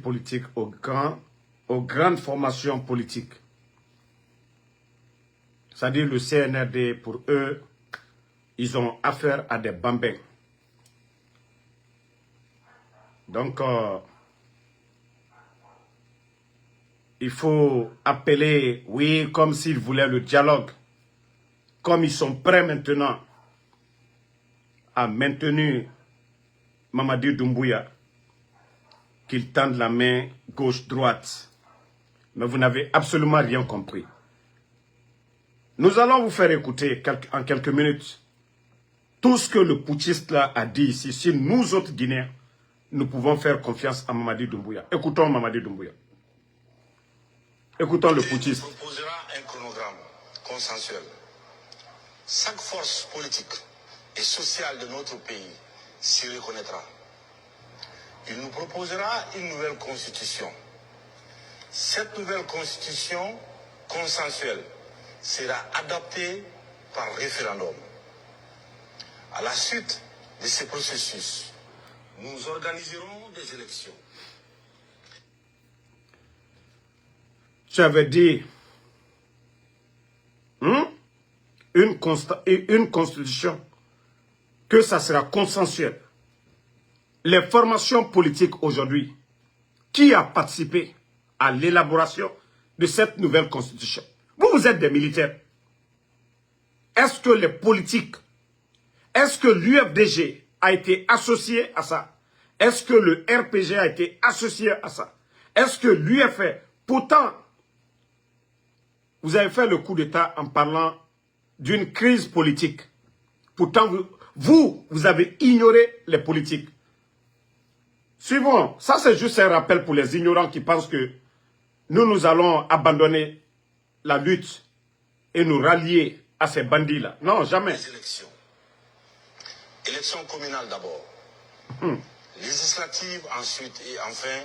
politique aux grandes formations politiques. C'est-à-dire le CNRD, pour eux, ils ont affaire à des bambins. Donc, il faut appeler, oui, comme s'ils voulaient le dialogue. Comme ils sont prêts maintenant à maintenir Mamadi Doumbouya, qu'ils tendent la main gauche-droite. Mais vous n'avez absolument rien compris. Nous allons vous faire écouter en quelques minutes tout ce que le putschiste là a dit ici. Si nous autres Guinéens, nous pouvons faire confiance à Mamadi Doumbouya. Écoutons Mamadi Doumbouya. Écoutons le putschiste. Il proposera un chronogramme consensuel. Chaque force politique et sociale de notre pays s'y reconnaîtra. Il nous proposera une nouvelle constitution. Cette nouvelle constitution consensuelle sera adoptée par référendum. À la suite de ce processus, nous organiserons des élections. Tu avais dit une constitution, que ça sera consensuel. Les formations politiques aujourd'hui, qui a participé à l'élaboration de cette nouvelle constitution? Vous êtes des militaires. Est-ce que les politiques, est-ce que l'UFDG a été associé à ça? Est-ce que le RPG a été associé à ça? Est-ce que l'UFR, pourtant, vous avez fait le coup d'État en parlant d'une crise politique. Pourtant, vous avez ignoré les politiques. Suivons. Ça, c'est juste un rappel pour les ignorants qui pensent que nous allons abandonner la lutte et nous rallier à ces bandits-là. Non, jamais. Les élections. Élections communales d'abord. Législatives ensuite et enfin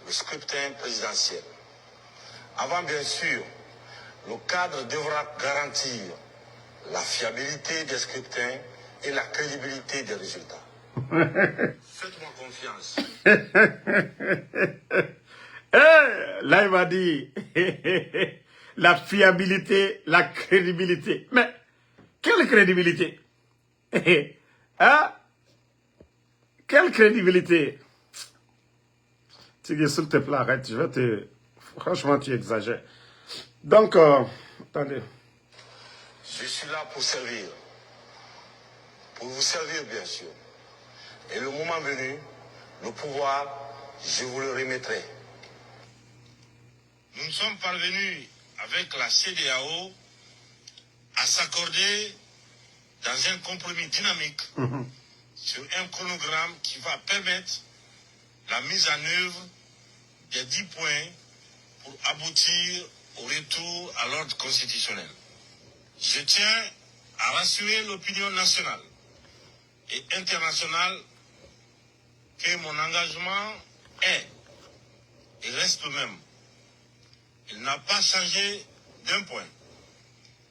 le scrutin présidentiel. Avant, bien sûr, le cadre devra garantir la fiabilité des scrutins et la crédibilité des résultats. Faites-moi confiance. Là, il m'a dit la fiabilité, la crédibilité. Mais quelle crédibilité? Hein? Quelle crédibilité? S'il te plaît, arrête. Je vais te... Franchement, tu exagères. Donc, attendez. Je suis là pour servir. Pour vous servir, bien sûr. Et le moment venu, le pouvoir, je vous le remettrai. Nous sommes parvenus avec la CEDEAO à s'accorder dans un compromis dynamique sur un chronogramme qui va permettre la mise en œuvre des 10 points pour aboutir au retour à l'ordre constitutionnel. Je tiens à rassurer l'opinion nationale et internationale que mon engagement est et reste le même. Il n'a pas changé d'un point,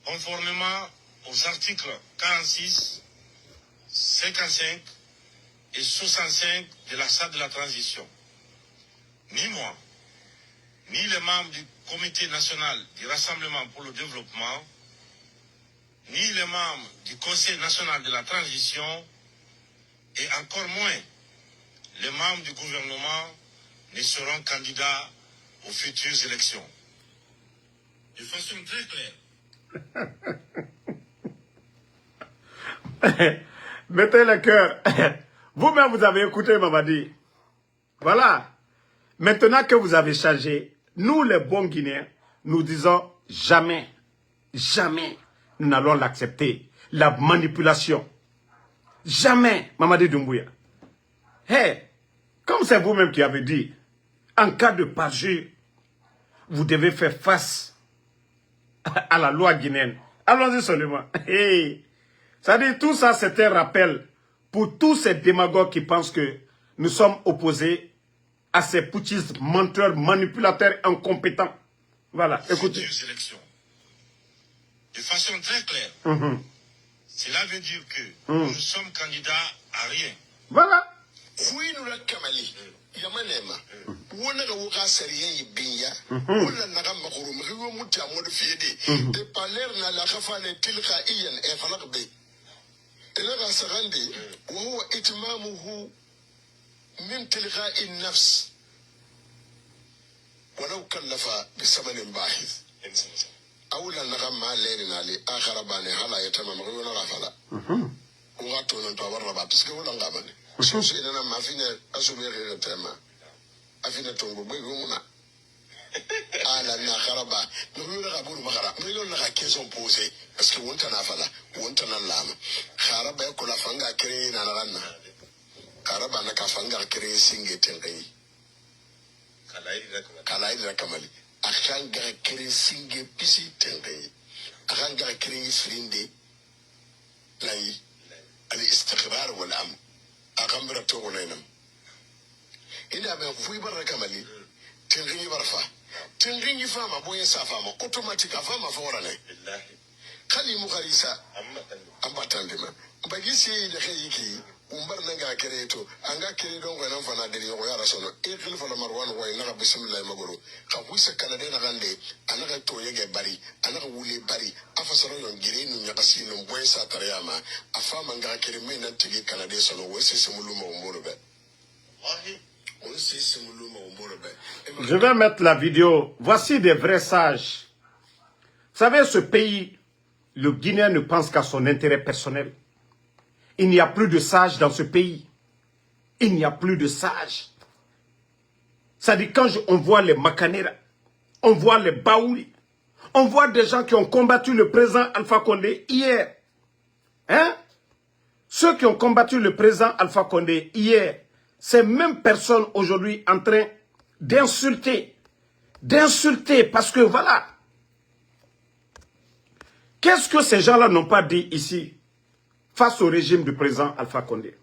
conformément aux articles 46, 55 et 65 de la Charte de la transition. Ni moi, ni les membres du Comité national du Rassemblement pour le développement, ni les membres du Conseil national de la transition, et encore moins les membres du gouvernement ne seront candidats aux futures élections. De façon très claire. Mettez le cœur. Vous-même, vous avez écouté Mamadi. Voilà. Maintenant que vous avez changé, nous les bons Guinéens, nous disons jamais, jamais, nous n'allons l'accepter. La manipulation. Jamais, Mamadi Doumbouya. Hey, comme c'est vous-même qui avez dit, en cas de parjure, vous devez faire face à la loi guinéenne. Allons-y seulement. Hey. C'est-à-dire, tout ça, c'est un rappel pour tous ces démagogues qui pensent que nous sommes opposés à ces putschistes, menteurs, manipulateurs, incompétents. Voilà, écoutez. De façon très claire, cela veut dire que nous sommes candidats à rien. Voilà. Huinula Kamali, Yamanema, Wona Wuka Serie Binya, Wona Nagamakurum, Rimuta Modifiedi, the Palerna La Cafane Tilka Ian, Efalakbe, Elega Sarandi, who Itmamu who Mintilka in Nafs. ولو كلف بثمن باهظ أولا نغمى ليلنا لآخر هلا يتمم غيونا غفلا وغطونا نتوابر ربا بسكي ولا نغامني سيدنا ما فينا أسومي غير تيما أفينا تنغو بيغونا ala na karaba no na kaburu makara no na ka keson pose parce que wonta na fala wonta na lama karaba ko la fanga kire na ranna karaba na ka fanga kire singe tengai kalaidi la kamali akanga kire singe pisi tengai akanga kire frinde lay al istiqrar wal am akamra to wonenam ina ba fu baraka kamali tengai barfa tengi fama boye sa fama automatique fama fora ne billahi khali mukharisa amma tandima bagisi de khayiki umbar nanga kereto anga kere don ko nan fana de yo yara sono e khalifa marwan wa ina bismillah magoro ka buisa kala de na gande anaka to yege bari anaka wule bari afasaro yon gire nu nyaka sino boye sa tariyama afama nga kere men nan tigi kala de sono wese semuluma umboro be wallahi. Je vais mettre la vidéo. Voici des vrais sages. Vous savez, ce pays, le Guinéen ne pense qu'à son intérêt personnel. Il n'y a plus de sages dans ce pays. Il n'y a plus de sages. Ça dit, quand on voit les Makanera, on voit les Baouli, on voit des gens qui ont combattu le président Alpha Condé hier. Hein? Ceux qui ont combattu le président Alpha Condé hier, ces mêmes personnes aujourd'hui en train d'insulter. D'insulter parce que voilà. Qu'est-ce que ces gens-là n'ont pas dit ici face au régime du président Alpha Condé?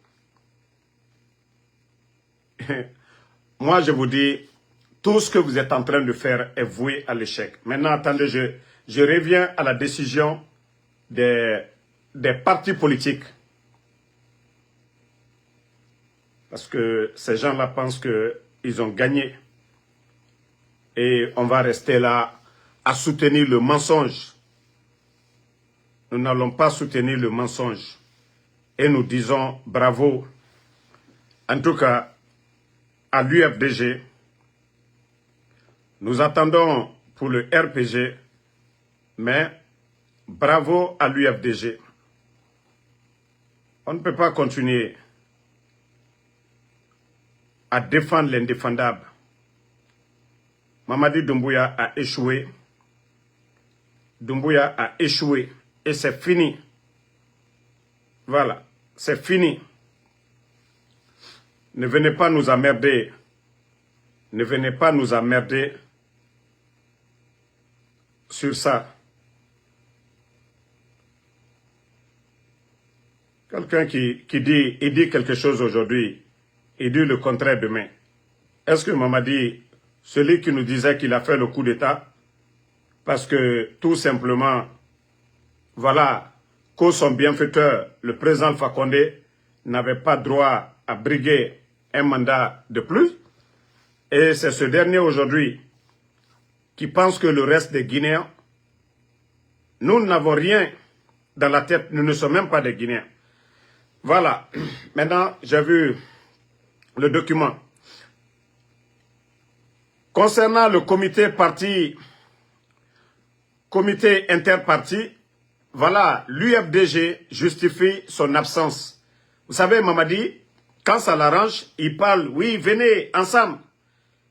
Moi, je vous dis, tout ce que vous êtes en train de faire est voué à l'échec. Maintenant, attendez, je reviens à la décision des partis politiques. Parce que ces gens-là pensent qu'ils ont gagné. Et on va rester là à soutenir le mensonge. Nous n'allons pas soutenir le mensonge. Et nous disons bravo. En tout cas, à l'UFDG. Nous attendons pour le RPG. Mais bravo à l'UFDG. On ne peut pas continuer à défendre l'indéfendable. Mamadi Doumbouya a échoué. Doumbouya a échoué. Et c'est fini. Voilà. C'est fini. Ne venez pas nous emmerder. Ne venez pas nous emmerder sur ça. Quelqu'un qui dit quelque chose aujourd'hui, il dit le contraire demain. Est-ce que Mamadi, celui qui nous disait qu'il a fait le coup d'État, parce que tout simplement, voilà, que son bienfaiteur, le président Alpha Condé, n'avait pas droit à briguer un mandat de plus, et c'est ce dernier aujourd'hui qui pense que le reste des Guinéens, nous n'avons rien dans la tête, nous ne sommes même pas des Guinéens. Voilà, maintenant j'ai vu le document. Concernant le comité interparti, voilà, l'UFDG justifie son absence. Vous savez, Mamadi, quand ça l'arrange, il parle, oui, venez ensemble.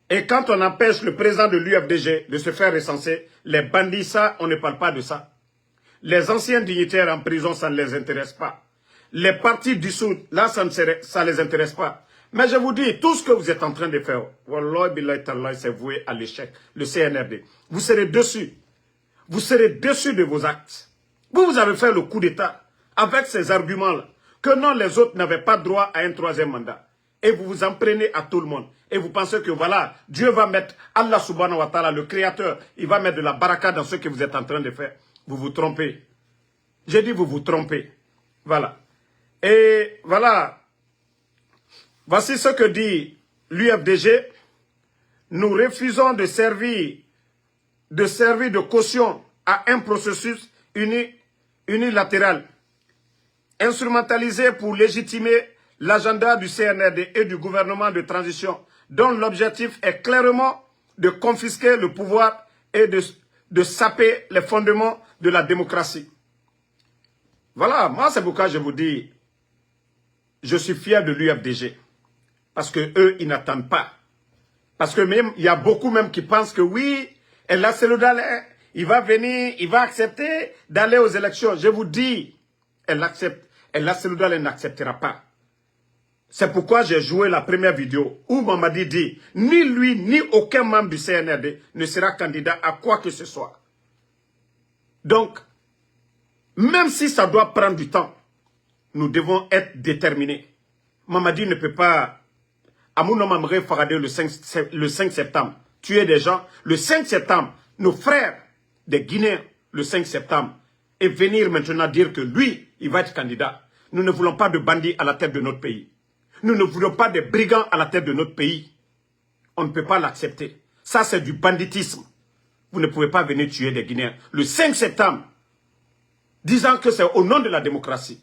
Et quand on empêche le président de l'UFDG de se faire recenser, les bandits, ça, on ne parle pas de ça. Les anciens dignitaires en prison, ça ne les intéresse pas. Les partis dissous, là, ça ne les intéresse pas. Mais je vous dis, tout ce que vous êtes en train de faire, Wallah billahi ta'ala, c'est voué à l'échec. Le CNRD. Vous serez dessus. Vous serez dessus de vos actes. Vous avez fait le coup d'État avec ces arguments-là. Que non, les autres n'avaient pas droit à un troisième mandat. Et vous vous en prenez à tout le monde. Et vous pensez que voilà, Dieu va mettre, Allah subhanahu wa ta'ala, le créateur, il va mettre de la baraka dans ce que vous êtes en train de faire. Vous vous trompez. J'ai dit vous vous trompez. Voilà. Et voilà. Voici ce que dit l'UFDG. Nous refusons de servir de caution à un processus unilatéral, instrumentalisé pour légitimer l'agenda du CNRD et du gouvernement de transition, dont l'objectif est clairement de confisquer le pouvoir et de saper les fondements de la démocratie. Voilà, moi c'est pourquoi je vous dis, je suis fier de l'UFDG. Parce que eux, ils n'attendent pas. Parce que même, il y a beaucoup même qui pensent que oui, El Seloudal, il va venir, il va accepter d'aller aux élections. Je vous dis, El Seloudal n'acceptera pas. C'est pourquoi j'ai joué la première vidéo où Mamadi dit, ni lui, ni aucun membre du CNRD ne sera candidat à quoi que ce soit. Donc, même si ça doit prendre du temps, nous devons être déterminés. Mamadi ne peut pas, Amouno Mamre Faradé le 5 septembre, tuer des gens. Le 5 septembre, nos frères des Guinéens, le 5 septembre, et venir maintenant dire que lui, il va être candidat. Nous ne voulons pas de bandits à la tête de notre pays. Nous ne voulons pas de brigands à la tête de notre pays. On ne peut pas l'accepter. Ça, c'est du banditisme. Vous ne pouvez pas venir tuer des Guinéens. Le 5 septembre, disant que c'est au nom de la démocratie.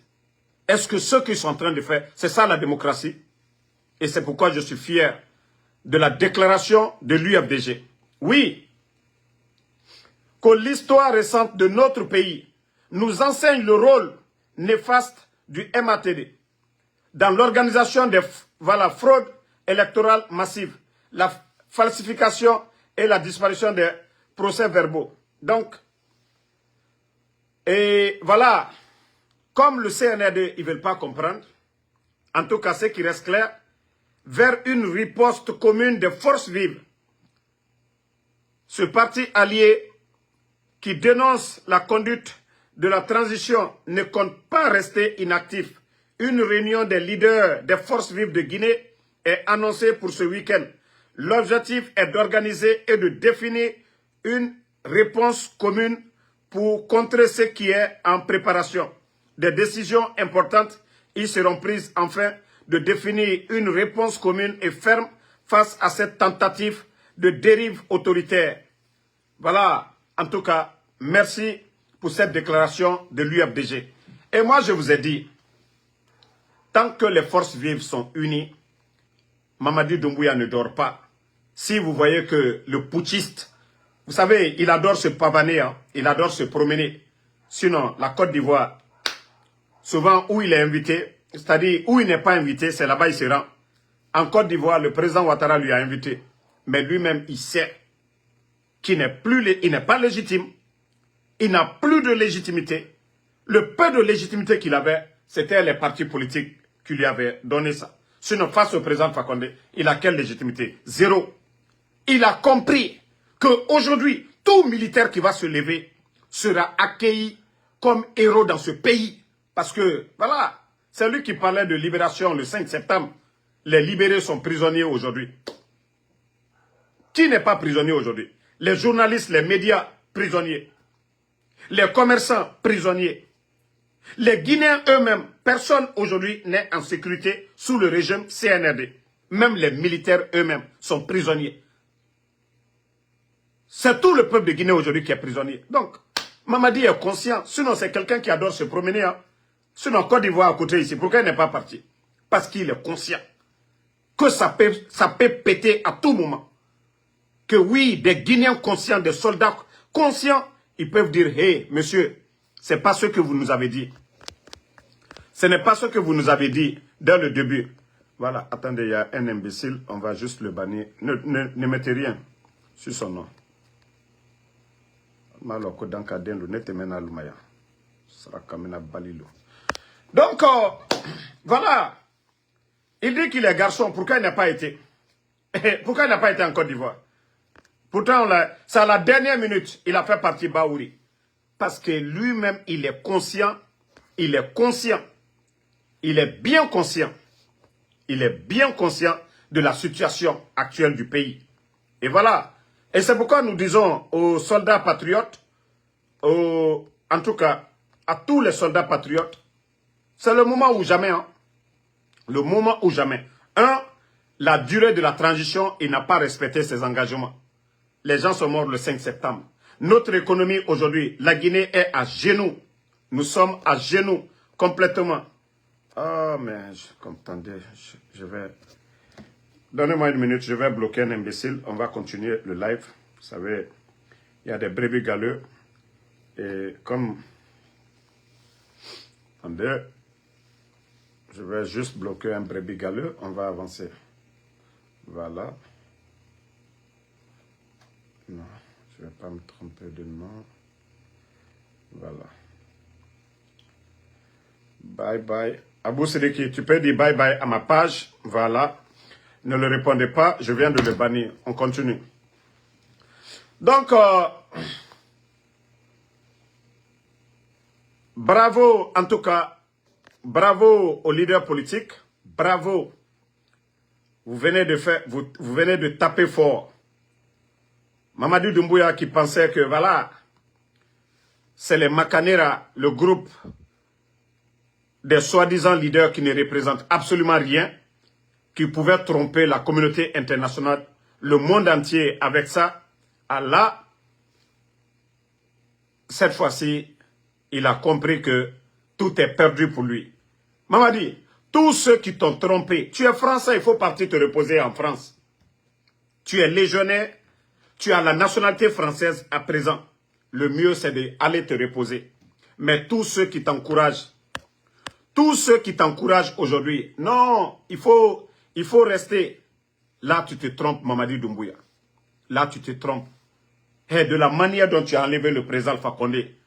Est-ce que ce qu'ils sont en train de faire, c'est ça la démocratie? Et c'est pourquoi je suis fier de la déclaration de l'UFDG. Oui, que l'histoire récente de notre pays nous enseigne le rôle néfaste du MATD dans l'organisation des fraudes électorales massives, la falsification et la disparition des procès-verbaux. Donc, et voilà, comme le CNRD, ils ne veulent pas comprendre, en tout cas, ce qui reste clair, vers une riposte commune des forces vives. Ce parti allié qui dénonce la conduite de la transition ne compte pas rester inactif. Une réunion des leaders des forces vives de Guinée est annoncée pour ce week-end. L'objectif est d'organiser et de définir une réponse commune pour contrer ce qui est en préparation. Des décisions importantes y seront prises enfin de définir une réponse commune et ferme face à cette tentative de dérive autoritaire. Voilà, en tout cas, merci pour cette déclaration de l'UFDG. Et moi, je vous ai dit, tant que les forces vives sont unies, Mamadi Doumbouya ne dort pas. Si vous voyez que le putschiste, vous savez, il adore se pavaner, hein, il adore se promener. Sinon, la Côte d'Ivoire, souvent où il est invité, c'est-à-dire où il n'est pas invité, c'est là-bas il se rend. En Côte d'Ivoire, le président Ouattara lui a invité. Mais lui-même, il sait qu'il n'est pas légitime. Il n'a plus de légitimité. Le peu de légitimité qu'il avait, c'était les partis politiques qui lui avaient donné ça. Sinon, face au président Fakonde, il a quelle légitimité? Zéro. Il a compris qu'aujourd'hui, tout militaire qui va se lever sera accueilli comme héros dans ce pays. Parce que, voilà, c'est lui qui parlait de libération le 5 septembre. Les libérés sont prisonniers aujourd'hui. Qui n'est pas prisonnier aujourd'hui? Les journalistes, les médias, prisonniers. Les commerçants, prisonniers. Les Guinéens eux-mêmes, personne aujourd'hui n'est en sécurité sous le régime CNRD. Même les militaires eux-mêmes sont prisonniers. C'est tout le peuple de Guinée aujourd'hui qui est prisonnier. Donc, Mamadi est conscient. Sinon, c'est quelqu'un qui adore se promener. Hein. Sinon, Côte d'Ivoire à côté ici, pourquoi il n'est pas parti? Parce qu'il est conscient que ça peut péter à tout moment. Que oui, des Guinéens conscients, des soldats conscients, ils peuvent dire, hey, monsieur, c'est pas ce que vous nous avez dit. Ce n'est pas ce que vous nous avez dit dès le début. Voilà, attendez, il y a un imbécile, on va juste le bannir. Ne mettez rien sur son nom. Donc, voilà. Il dit qu'il est garçon. Pourquoi il n'a pas été? Pourquoi il n'a pas été en Côte d'Ivoire? Pourtant, c'est à la dernière minute, il a fait partie Baouri. Parce que lui-même, il est conscient. Il est conscient. Il est bien conscient. Il est bien conscient de la situation actuelle du pays. Et voilà. Et c'est pourquoi nous disons aux soldats patriotes, en tout cas, à tous les soldats patriotes, c'est le moment ou jamais. Hein, le moment ou jamais. La durée de la transition, il n'a pas respecté ses engagements. Les gens sont morts le 5 septembre. Notre économie aujourd'hui, la Guinée est à genoux. Nous sommes à genoux complètement. Ah, mais attendez, je vais... Donnez-moi une minute, je vais bloquer un imbécile. On va continuer le live. Vous savez, il y a des brebis galeux. Et comme... Attendez, je vais juste bloquer un brebis galeux. On va avancer. Voilà. Non, je ne vais pas me tromper de nom. Voilà. Bye bye. Abou Sedeki, tu peux dire bye bye à ma page. Voilà. Ne le répondez pas, je viens de le bannir. On continue. Donc, bravo en tout cas. Bravo aux leaders politiques. Bravo. Vous venez de taper fort. Mamadou Doumbouya qui pensait que voilà, c'est les Makanera, le groupe des soi-disant leaders qui ne représentent absolument rien, qui pouvaient tromper la communauté internationale, le monde entier avec ça. Allah, cette fois-ci, il a compris que tout est perdu pour lui. Mamadi, tous ceux qui t'ont trompé, tu es français, il faut partir te reposer en France. Tu es légionnaire, tu as la nationalité française à présent. Le mieux, c'est d'aller te reposer. Mais tous ceux qui t'encouragent aujourd'hui, non, il faut rester. Là, tu te trompes, Mamadi Doumbouya. Là, tu te trompes. Et de la manière dont tu as enlevé le président Alpha Condé,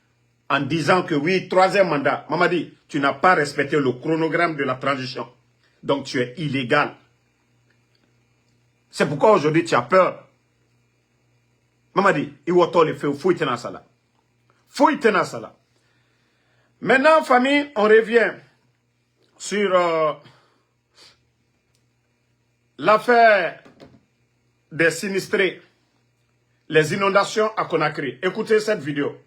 en disant que oui, 3e mandat, Mamadi, tu n'as pas respecté le chronogramme de la transition. Donc, tu es illégal. C'est pourquoi aujourd'hui, tu as peur. Mamadi, il faut le faire, faut tenir ça là. Faut tenir ça là. Maintenant, famille, on revient sur l'affaire des sinistrés, les inondations à Conakry. Écoutez cette vidéo.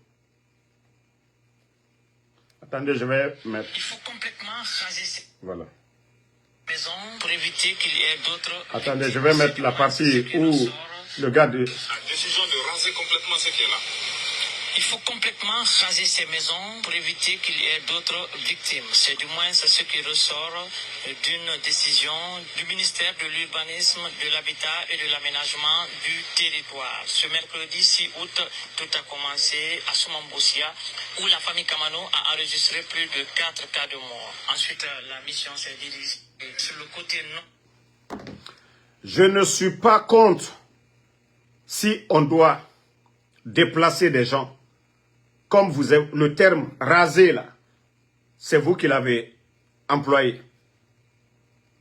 Attendez, je vais mettre... Il faut complètement raser ces Voilà. maisons pour éviter qu'il y ait d'autres... Attendez, je vais mettre la partie où le gars de... La décision de raser complètement ce qui est là. Il faut complètement raser ces maisons pour éviter qu'il y ait d'autres victimes. C'est du moins ce qui ressort d'une décision du ministère de l'Urbanisme, de l'Habitat et de l'Aménagement du territoire. Ce mercredi 6 août, tout a commencé à Soumamboussia, où la famille Kamano a enregistré plus de 4 cas de mort. Ensuite, la mission s'est dirigée sur le côté nord. Je ne suis pas contre si on doit déplacer des gens. Comme vous avez le terme raser là, c'est vous qui l'avez employé.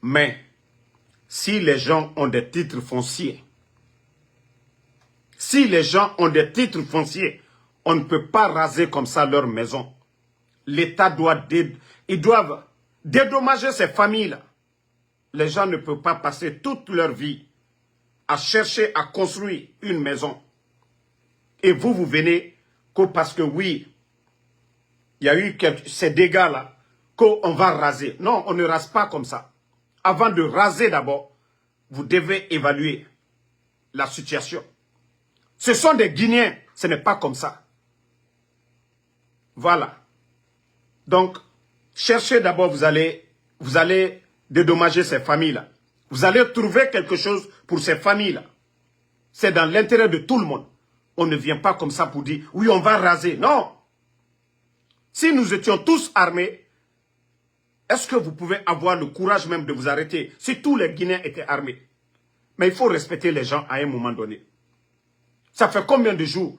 Mais si les gens ont des titres fonciers, on ne peut pas raser comme ça leur maison. L'État ils doivent dédommager ces familles-là. Les gens ne peuvent pas passer toute leur vie à chercher à construire une maison. Et vous venez que parce que oui, il y a eu ces dégâts-là, qu'on va raser. Non, on ne rase pas comme ça. Avant de raser d'abord, vous devez évaluer la situation. Ce sont des Guinéens, ce n'est pas comme ça. Voilà. Donc, cherchez d'abord, vous allez dédommager ces familles-là. Vous allez trouver quelque chose pour ces familles-là. C'est dans l'intérêt de tout le monde. On ne vient pas comme ça pour dire, oui, on va raser. Non. Si nous étions tous armés, est-ce que vous pouvez avoir le courage même de vous arrêter si tous les Guinéens étaient armés? Mais il faut respecter les gens à un moment donné. Ça fait combien de jours?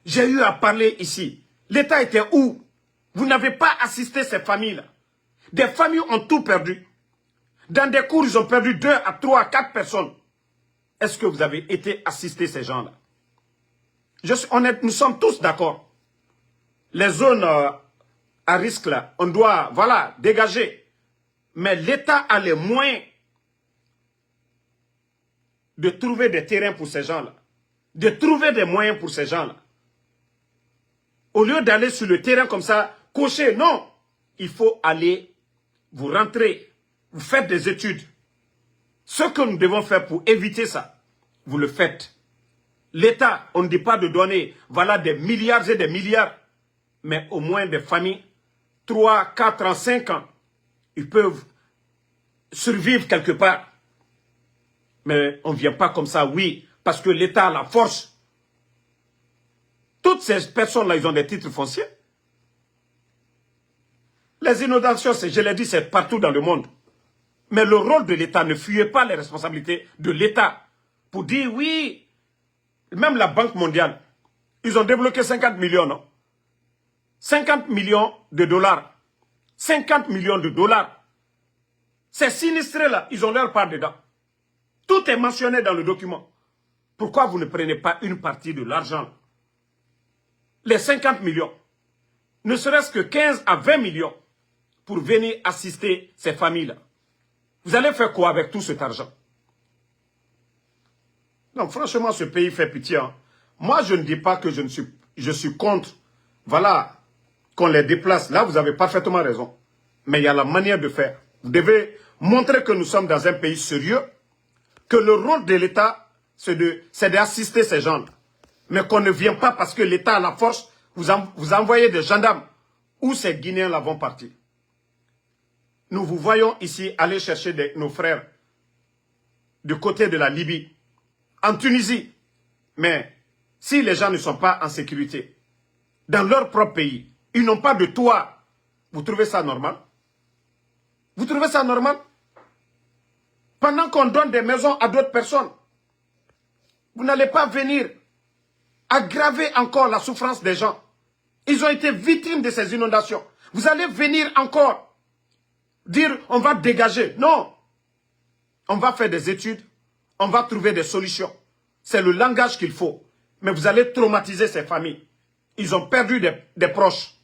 J'ai eu à parler ici. L'État était où? Vous n'avez pas assisté ces familles-là. Des familles ont tout perdu. Dans des cours, ils ont perdu 2 à 3 à 4 personnes. Est-ce que vous avez été assister ces gens-là? Nous sommes tous d'accord. Les zones à risque, là, on doit, voilà, dégager. Mais l'État a les moyens de trouver des terrains pour ces gens-là. De trouver des moyens pour ces gens-là. Au lieu d'aller sur le terrain comme ça, cocher, non. Il faut aller, vous rentrer, vous faites des études. Ce que nous devons faire pour éviter ça, vous le faites. L'État, on ne dit pas de donner, voilà, des milliards et des milliards, mais au moins des familles, 3, 4 ans, 5 ans, ils peuvent survivre quelque part. Mais on ne vient pas comme ça, oui, parce que l'État a la force. Toutes ces personnes-là, ils ont des titres fonciers. Les inondations, je l'ai dit, c'est partout dans le monde. Mais le rôle de l'État, ne fuyez pas les responsabilités de l'État. Pour dire, oui, même la Banque mondiale, ils ont débloqué 50 millions, non? 50 millions de dollars. 50 millions de dollars. Ces sinistrés-là, ils ont leur part dedans. Tout est mentionné dans le document. Pourquoi vous ne prenez pas une partie de l'argent? Les 50 millions. Ne serait-ce que 15 à 20 millions pour venir assister ces familles-là. Vous allez faire quoi avec tout cet argent? Non, franchement, ce pays fait pitié. Hein. Moi, je ne dis pas que je suis contre, voilà, qu'on les déplace. Là, vous avez parfaitement raison. Mais il y a la manière de faire. Vous devez montrer que nous sommes dans un pays sérieux, que le rôle de l'État, c'est d'assister ces gens. Mais qu'on ne vient pas parce que l'État a la force, vous envoyez des gendarmes. Où ces Guinéens-là vont partir? Nous vous voyons ici aller chercher nos frères du côté de la Libye, en Tunisie. Mais si les gens ne sont pas en sécurité, dans leur propre pays, ils n'ont pas de toit, vous trouvez ça normal? Vous trouvez ça normal? Pendant qu'on donne des maisons à d'autres personnes, vous n'allez pas venir aggraver encore la souffrance des gens. Ils ont été victimes de ces inondations. Vous allez venir encore dire on va dégager. Non. On va faire des études. On va trouver des solutions. C'est le langage qu'il faut. Mais vous allez traumatiser ces familles. Ils ont perdu des proches.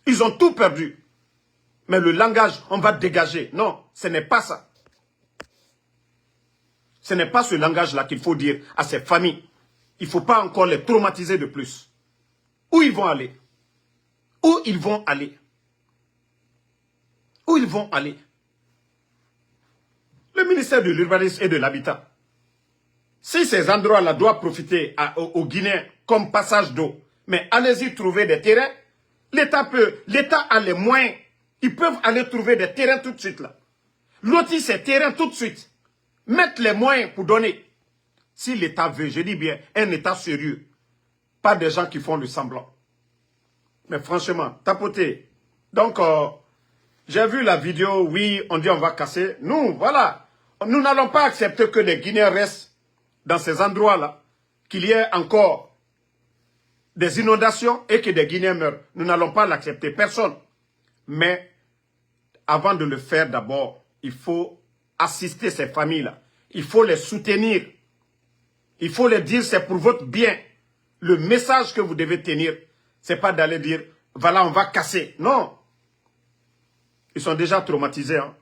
Ils ont tout perdu. Mais le langage, on va dégager. Non, ce n'est pas ça. Ce n'est pas ce langage-là qu'il faut dire à ces familles. Il ne faut pas encore les traumatiser de plus. Où ils vont aller? Où ils vont aller? Où ils vont aller? Le ministère de l'Urbanisme et de l'Habitat. Si ces endroits-là doivent profiter aux Guinéens comme passage d'eau, mais allez-y trouver des terrains, l'État a les moyens. Ils peuvent aller trouver des terrains tout de suite là. Lotir ces terrains tout de suite. Mettre les moyens pour donner. Si l'État veut, je dis bien, un État sérieux. Pas des gens qui font le semblant. Mais franchement, tapoter. Donc, j'ai vu la vidéo, oui, on dit on va casser. Nous, voilà. Nous n'allons pas accepter que les Guinéens restent dans ces endroits-là. Qu'il y ait encore des inondations et que des Guinéens meurent. Nous n'allons pas l'accepter, personne. Mais, avant de le faire d'abord, il faut assister ces familles-là. Il faut les soutenir. Il faut les dire, c'est pour votre bien. Le message que vous devez tenir, c'est pas d'aller dire, voilà, on va casser. Non. Ils sont déjà traumatisés. Hein.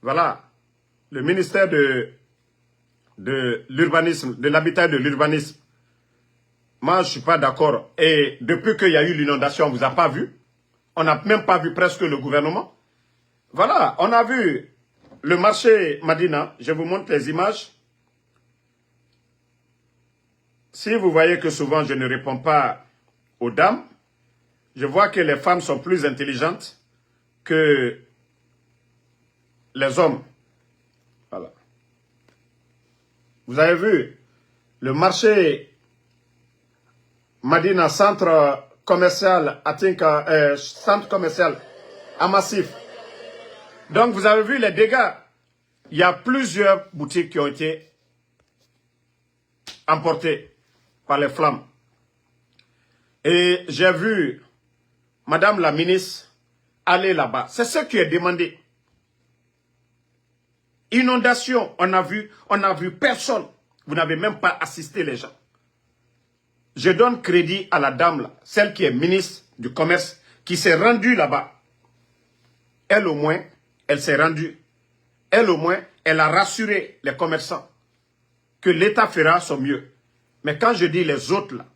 Voilà. Le ministère de l'urbanisme, de l'habitat et de l'urbanisme, moi, je ne suis pas d'accord. Et depuis qu'il y a eu l'inondation, on ne vous a pas vu. On n'a même pas vu presque le gouvernement. Voilà, on a vu le marché Madina. Je vous montre les images. Si vous voyez que souvent je ne réponds pas aux dames, je vois que les femmes sont plus intelligentes que les hommes. Voilà. Vous avez vu le marché Madina, centre commercial, centre commercial à Massif. Donc vous avez vu les dégâts. Il y a plusieurs boutiques qui ont été emportées par les flammes. Et j'ai vu Madame la ministre aller là-bas. C'est ce qui est demandé. Inondation, on a vu personne. Vous n'avez même pas assisté les gens. Je donne crédit à la dame là, celle qui est ministre du commerce, qui s'est rendue là-bas. Elle au moins, elle s'est rendue. Elle au moins, elle a rassuré les commerçants que l'État fera son mieux. Mais quand je dis les autres là,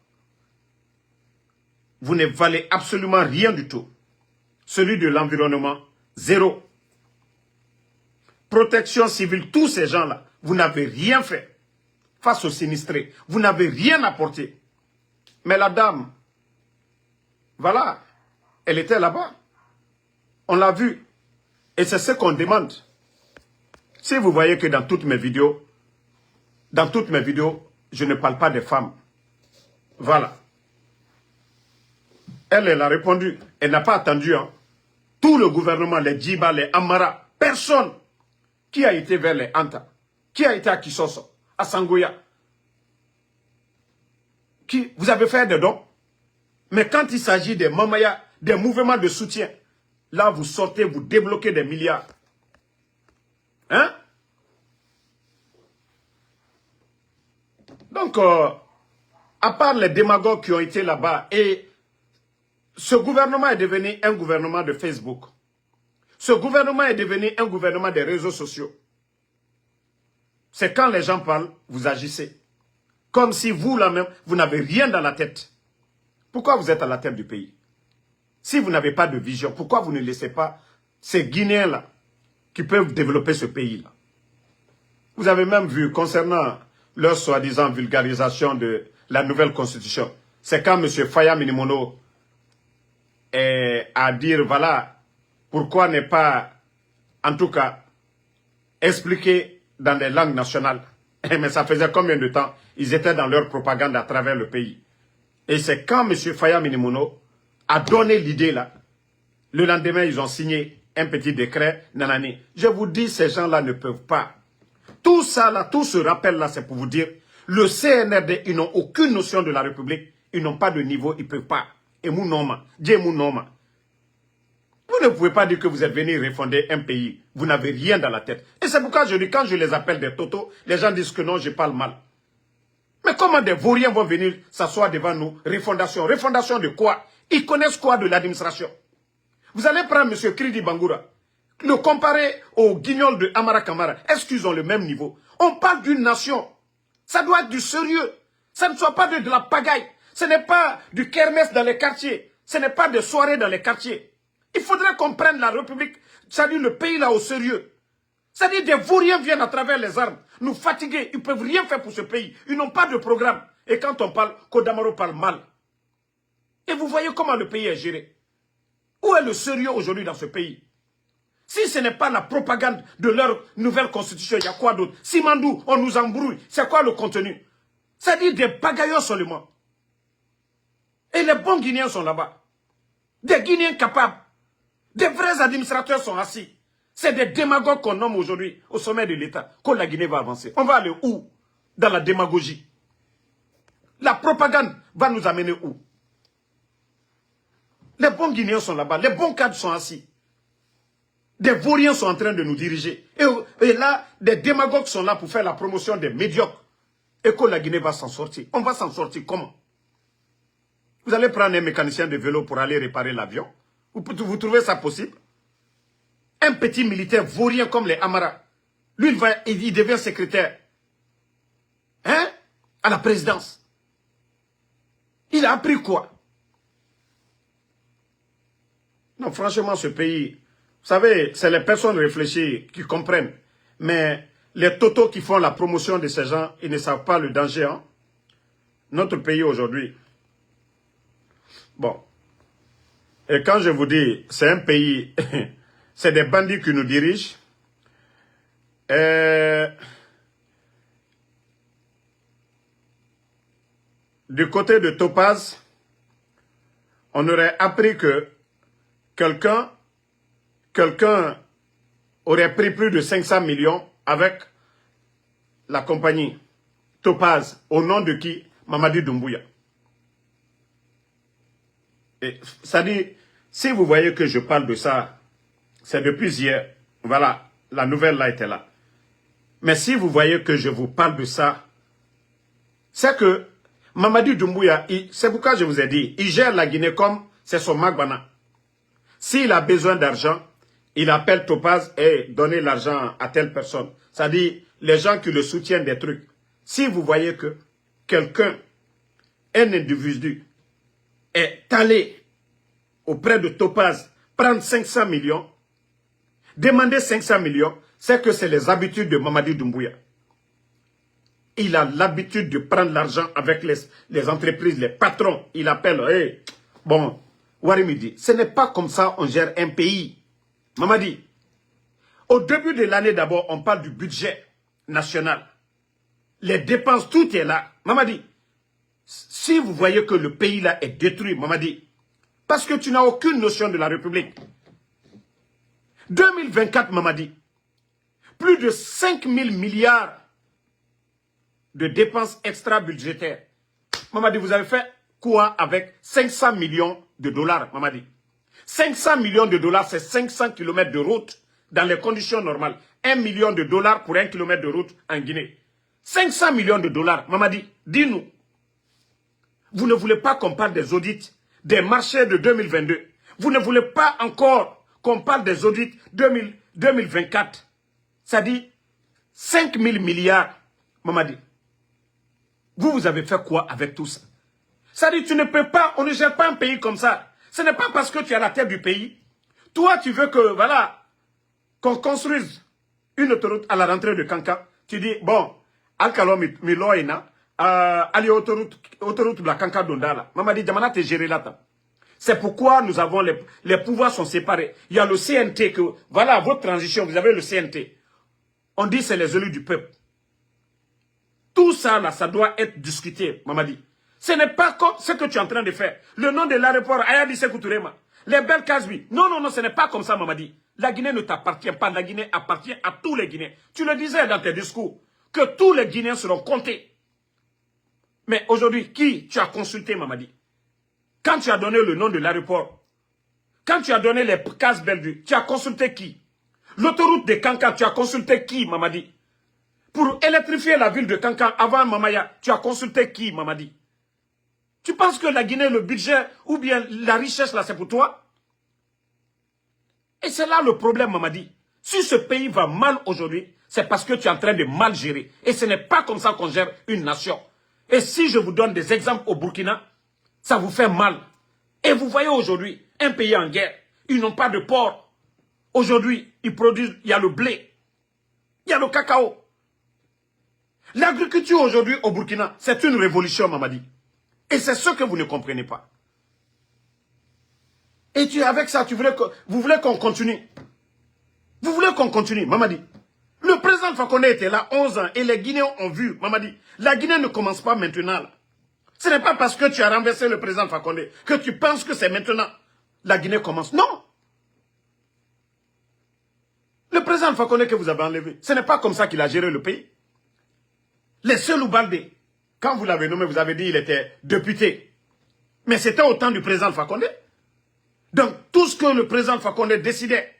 vous ne valez absolument rien du tout. Celui de l'environnement, zéro. protection civile, tous ces gens-là, vous n'avez rien fait face aux sinistrés. Vous n'avez rien apporté. Mais la dame, voilà, elle était là-bas. On l'a vu. Et c'est ce qu'on demande. Si vous voyez que dans toutes mes vidéos, je ne parle pas des femmes. Voilà. Elle a répondu. Elle n'a pas attendu. Hein. Tout le gouvernement, les Djiba, les Amara, personne qui a été vers les Anta, qui a été à Kisoso, à Sangoya. Vous avez fait des dons. Mais quand il s'agit des Mamaya, des mouvements de soutien, là vous sortez, vous débloquez des milliards. Hein? Donc, à part les démagogues qui ont été là-bas, et ce gouvernement est devenu un gouvernement de Facebook. Ce gouvernement est devenu un gouvernement des réseaux sociaux. C'est quand les gens parlent, vous agissez. Comme si vous, là-même, vous n'avez rien dans la tête. Pourquoi vous êtes à la tête du pays? Si vous n'avez pas de vision, pourquoi vous ne laissez pas ces Guinéens-là qui peuvent développer ce pays-là? Vous avez même vu, concernant leur soi-disant vulgarisation de la nouvelle constitution, c'est quand M. Faya Minimono a dit, voilà, pourquoi ne pas, en tout cas, expliquer dans les langues nationales. Mais ça faisait combien de temps ils étaient dans leur propagande à travers le pays. Et c'est quand M. Faya Minimono a donné l'idée là, le lendemain ils ont signé un petit décret, nanani. Je vous dis, ces gens-là ne peuvent pas. Tout ça là, tout ce rappel là, c'est pour vous dire, le CNRD, ils n'ont aucune notion de la République, ils n'ont pas de niveau, ils ne peuvent pas. Et Mounoma, Dieu Mounoma. Vous ne pouvez pas dire que vous êtes venu refonder un pays. Vous n'avez rien dans la tête. Et c'est pourquoi je dis, quand je les appelle des totos, les gens disent que non, je parle mal. Mais comment des vauriens vont venir s'asseoir devant nous? Refondation. Refondation de quoi? Ils connaissent quoi de l'administration? Vous allez prendre M. Kridi Bangoura, le comparer aux guignols de Amara Kamara. Est-ce qu'ils ont le même niveau? On parle d'une nation. Ça doit être du sérieux. Ça ne soit pas de la pagaille. Ce n'est pas du kermesse dans les quartiers. Ce n'est pas des soirées dans les quartiers. Il faudrait qu'on prenne la République, c'est-à-dire le pays là au sérieux. C'est-à-dire des vauriens viennent à travers les armes, nous fatiguer, ils ne peuvent rien faire pour ce pays. Ils n'ont pas de programme. Et quand on parle, Kodamaro parle mal. Et vous voyez comment le pays est géré. Où est le sérieux aujourd'hui dans ce pays? Si ce n'est pas la propagande de leur nouvelle constitution, il y a quoi d'autre? Simandou, on nous embrouille. C'est quoi le contenu? C'est-à-dire des bagaillots seulement. Et les bons Guinéens sont là-bas. Des Guinéens capables. Des vrais administrateurs sont assis. C'est des démagogues qu'on nomme aujourd'hui au sommet de l'État. Quand la Guinée va avancer, on va aller où? Dans la démagogie. La propagande va nous amener où? Les bons Guinéens sont là-bas. Les bons cadres sont assis. Des vauriens sont en train de nous diriger. Et là, des démagogues sont là pour faire la promotion des médiocres. Et que la Guinée va s'en sortir. On va s'en sortir comment? Vous allez prendre un mécanicien de vélo pour aller réparer l'avion? Vous trouvez ça possible? Un petit militaire vaurien comme les Amara, lui, il devient secrétaire. Hein? À la présidence. Il a appris quoi? Non, franchement, ce pays, vous savez, c'est les personnes réfléchies qui comprennent. Mais les totos qui font la promotion de ces gens, ils ne savent pas le danger. Hein? Notre pays aujourd'hui. Bon. Et quand je vous dis, c'est un pays, c'est des bandits qui nous dirigent. Du côté de Topaz, on aurait appris que quelqu'un aurait pris plus de 500 millions avec la compagnie Topaz, au nom de qui? Mamadi Doumbouya. Ça dit, si vous voyez que je parle de ça, c'est depuis hier. Voilà, la nouvelle là était là. Mais si vous voyez que je vous parle de ça, c'est que Mamadi Doumbouya, c'est pourquoi je vous ai dit, il gère la Guinée comme c'est son Magbana. S'il a besoin d'argent, il appelle Topaz et donne l'argent à telle personne. C'est-à-dire, les gens qui le soutiennent des trucs. Si vous voyez que quelqu'un, un individu, est allé auprès de Topaz prendre 500 millions, demander 500 millions, c'est que c'est les habitudes de Mamadi Doumbouya. Il a l'habitude de prendre l'argent avec les entreprises, les patrons. Il appelle, hey, bon, Warimi dit, ce n'est pas comme ça on gère un pays. Mamadi, au début de l'année d'abord, on parle du budget national. Les dépenses, tout est là. Mamadi, si vous voyez que le pays là est détruit, Mamadi, parce que tu n'as aucune notion de la République. 2024, Mamadi, plus de 5 000 milliards de dépenses extra-budgétaires. Mamadi, vous avez fait quoi avec 500 millions de dollars, Mamadi? 500 millions de dollars, c'est 500 km de route dans les conditions normales. 1 million de dollars pour 1 km de route en Guinée. 500 millions de dollars, Mamadi, dis-nous. Vous ne voulez pas qu'on parle des audits des marchés de 2022. Vous ne voulez pas encore qu'on parle des audits 2024. Ça dit 5 000 milliards, Mamadi. Vous avez fait quoi avec tout ça? Ça dit, tu ne peux pas, on ne gère pas un pays comme ça. Ce n'est pas parce que tu es à la tête du pays. Toi, tu veux que, voilà, qu'on construise une autoroute à la rentrée de Kankan. Tu dis, bon, Alcalo Miloïna, allez autoroute de la Kankan Dondala. Mamadi, Djamana t'es géré là. C'est pourquoi nous avons les pouvoirs sont séparés. Il y a le CNT que, voilà, votre transition, vous avez le CNT. On dit c'est les élus du peuple. Tout ça, là, ça doit être discuté, Mamadi. Ce n'est pas comme ce que tu es en train de faire. Le nom de l'aéroport, Ayadi Sékou Touré, les belles Casbi. Non, non, non, ce n'est pas comme ça, Mamadi. La Guinée ne t'appartient pas. La Guinée appartient à tous les Guinéens. Tu le disais dans tes discours, que tous les Guinéens seront comptés. Mais aujourd'hui, qui tu as consulté, Mamadi? Quand tu as donné le nom de l'aéroport, quand tu as donné les cases Bellevue, tu as consulté qui? L'autoroute de Kankan, tu as consulté qui, Mamadi? Pour électrifier la ville de Kankan avant Mamaya, tu as consulté qui, Mamadi? Tu penses que la Guinée, le budget ou bien la richesse là, c'est pour toi? Et c'est là le problème, Mamadi. Si ce pays va mal aujourd'hui, c'est parce que tu es en train de mal gérer. Et ce n'est pas comme ça qu'on gère une nation. Et si je vous donne des exemples au Burkina, ça vous fait mal. Et vous voyez aujourd'hui, un pays en guerre, ils n'ont pas de port. Aujourd'hui, ils produisent, il y a le blé, il y a le cacao. L'agriculture aujourd'hui au Burkina, c'est une révolution, Mamadi. Et c'est ce que vous ne comprenez pas. Et avec ça, vous voulez qu'on continue. Vous voulez qu'on continue, Mamadi. Le président Fakonde était là 11 ans et les Guinéens ont vu, Mamadi. La Guinée ne commence pas maintenant. Là. Ce n'est pas parce que tu as renversé le président Fakonde que tu penses que c'est maintenant. La Guinée commence. Non. Le président Fakonde que vous avez enlevé, ce n'est pas comme ça qu'il a géré le pays. Les seuls Baldé, quand vous l'avez nommé, vous avez dit qu'il était député. Mais c'était au temps du président Fakonde. Donc, tout ce que le président Fakonde décidait,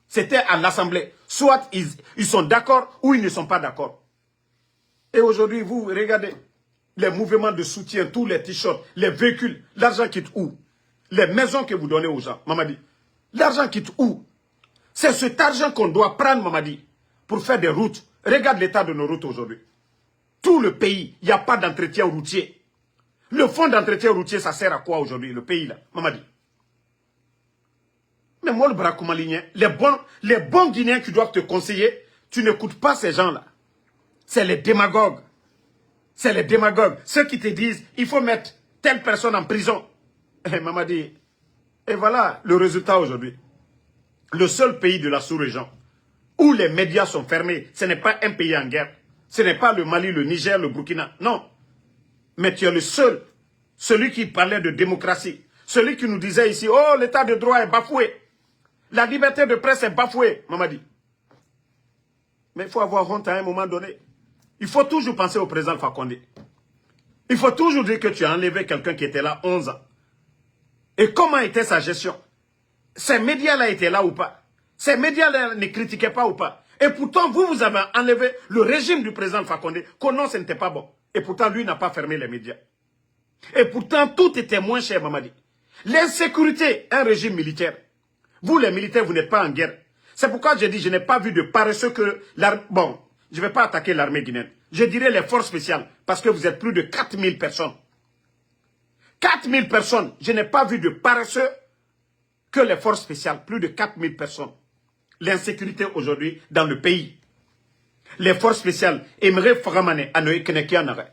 c'était à l'Assemblée. Soit ils sont d'accord ou ils ne sont pas d'accord. Et aujourd'hui, vous regardez les mouvements de soutien, tous les t-shirts, les véhicules, l'argent quitte où? Les maisons que vous donnez aux gens, Mamadi. L'argent quitte où? C'est cet argent qu'on doit prendre, Mamadi, pour faire des routes. Regarde l'état de nos routes aujourd'hui. Tout le pays, il n'y a pas d'entretien routier. Le fonds d'entretien routier, ça sert à quoi aujourd'hui, le pays là, Mamadi? Mais moi, le Brakoumalinien, les bons Guinéens qui doivent te conseiller, tu n'écoutes pas ces gens-là. C'est les démagogues. C'est les démagogues. Ceux qui te disent, il faut mettre telle personne en prison. Et Mamadi, et voilà le résultat aujourd'hui. Le seul pays de la sous-région où les médias sont fermés, ce n'est pas un pays en guerre. Ce n'est pas le Mali, le Niger, le Burkina. Non. Mais tu es le seul. Celui qui parlait de démocratie. Celui qui nous disait ici, oh, l'état de droit est bafoué. La liberté de presse est bafouée, Mamadi. Mais il faut avoir honte à un moment donné. Il faut toujours penser au président Fakonde. Il faut toujours dire que tu as enlevé quelqu'un qui était là 11 ans. Et comment était sa gestion? Ces médias-là étaient là ou pas? Ces médias-là ne critiquaient pas ou pas? Et pourtant, vous avez enlevé le régime du président Fakonde, que non, ce n'était pas bon. Et pourtant, lui n'a pas fermé les médias. Et pourtant, tout était moins cher, Mamadi. L'insécurité, un régime militaire. Vous, les militaires, vous n'êtes pas en guerre. C'est pourquoi j'ai dit, je n'ai pas vu de paresseux que l'armée... Bon, je ne vais pas attaquer l'armée guinéenne. Je dirais les forces spéciales, parce que vous êtes plus de 4000 personnes. 4000 personnes. Je n'ai pas vu de paresseux que les forces spéciales. Plus de 4000 personnes. l'insécurité aujourd'hui dans le pays. Les forces spéciales aimeraient Faramane à Noé Kenekianare.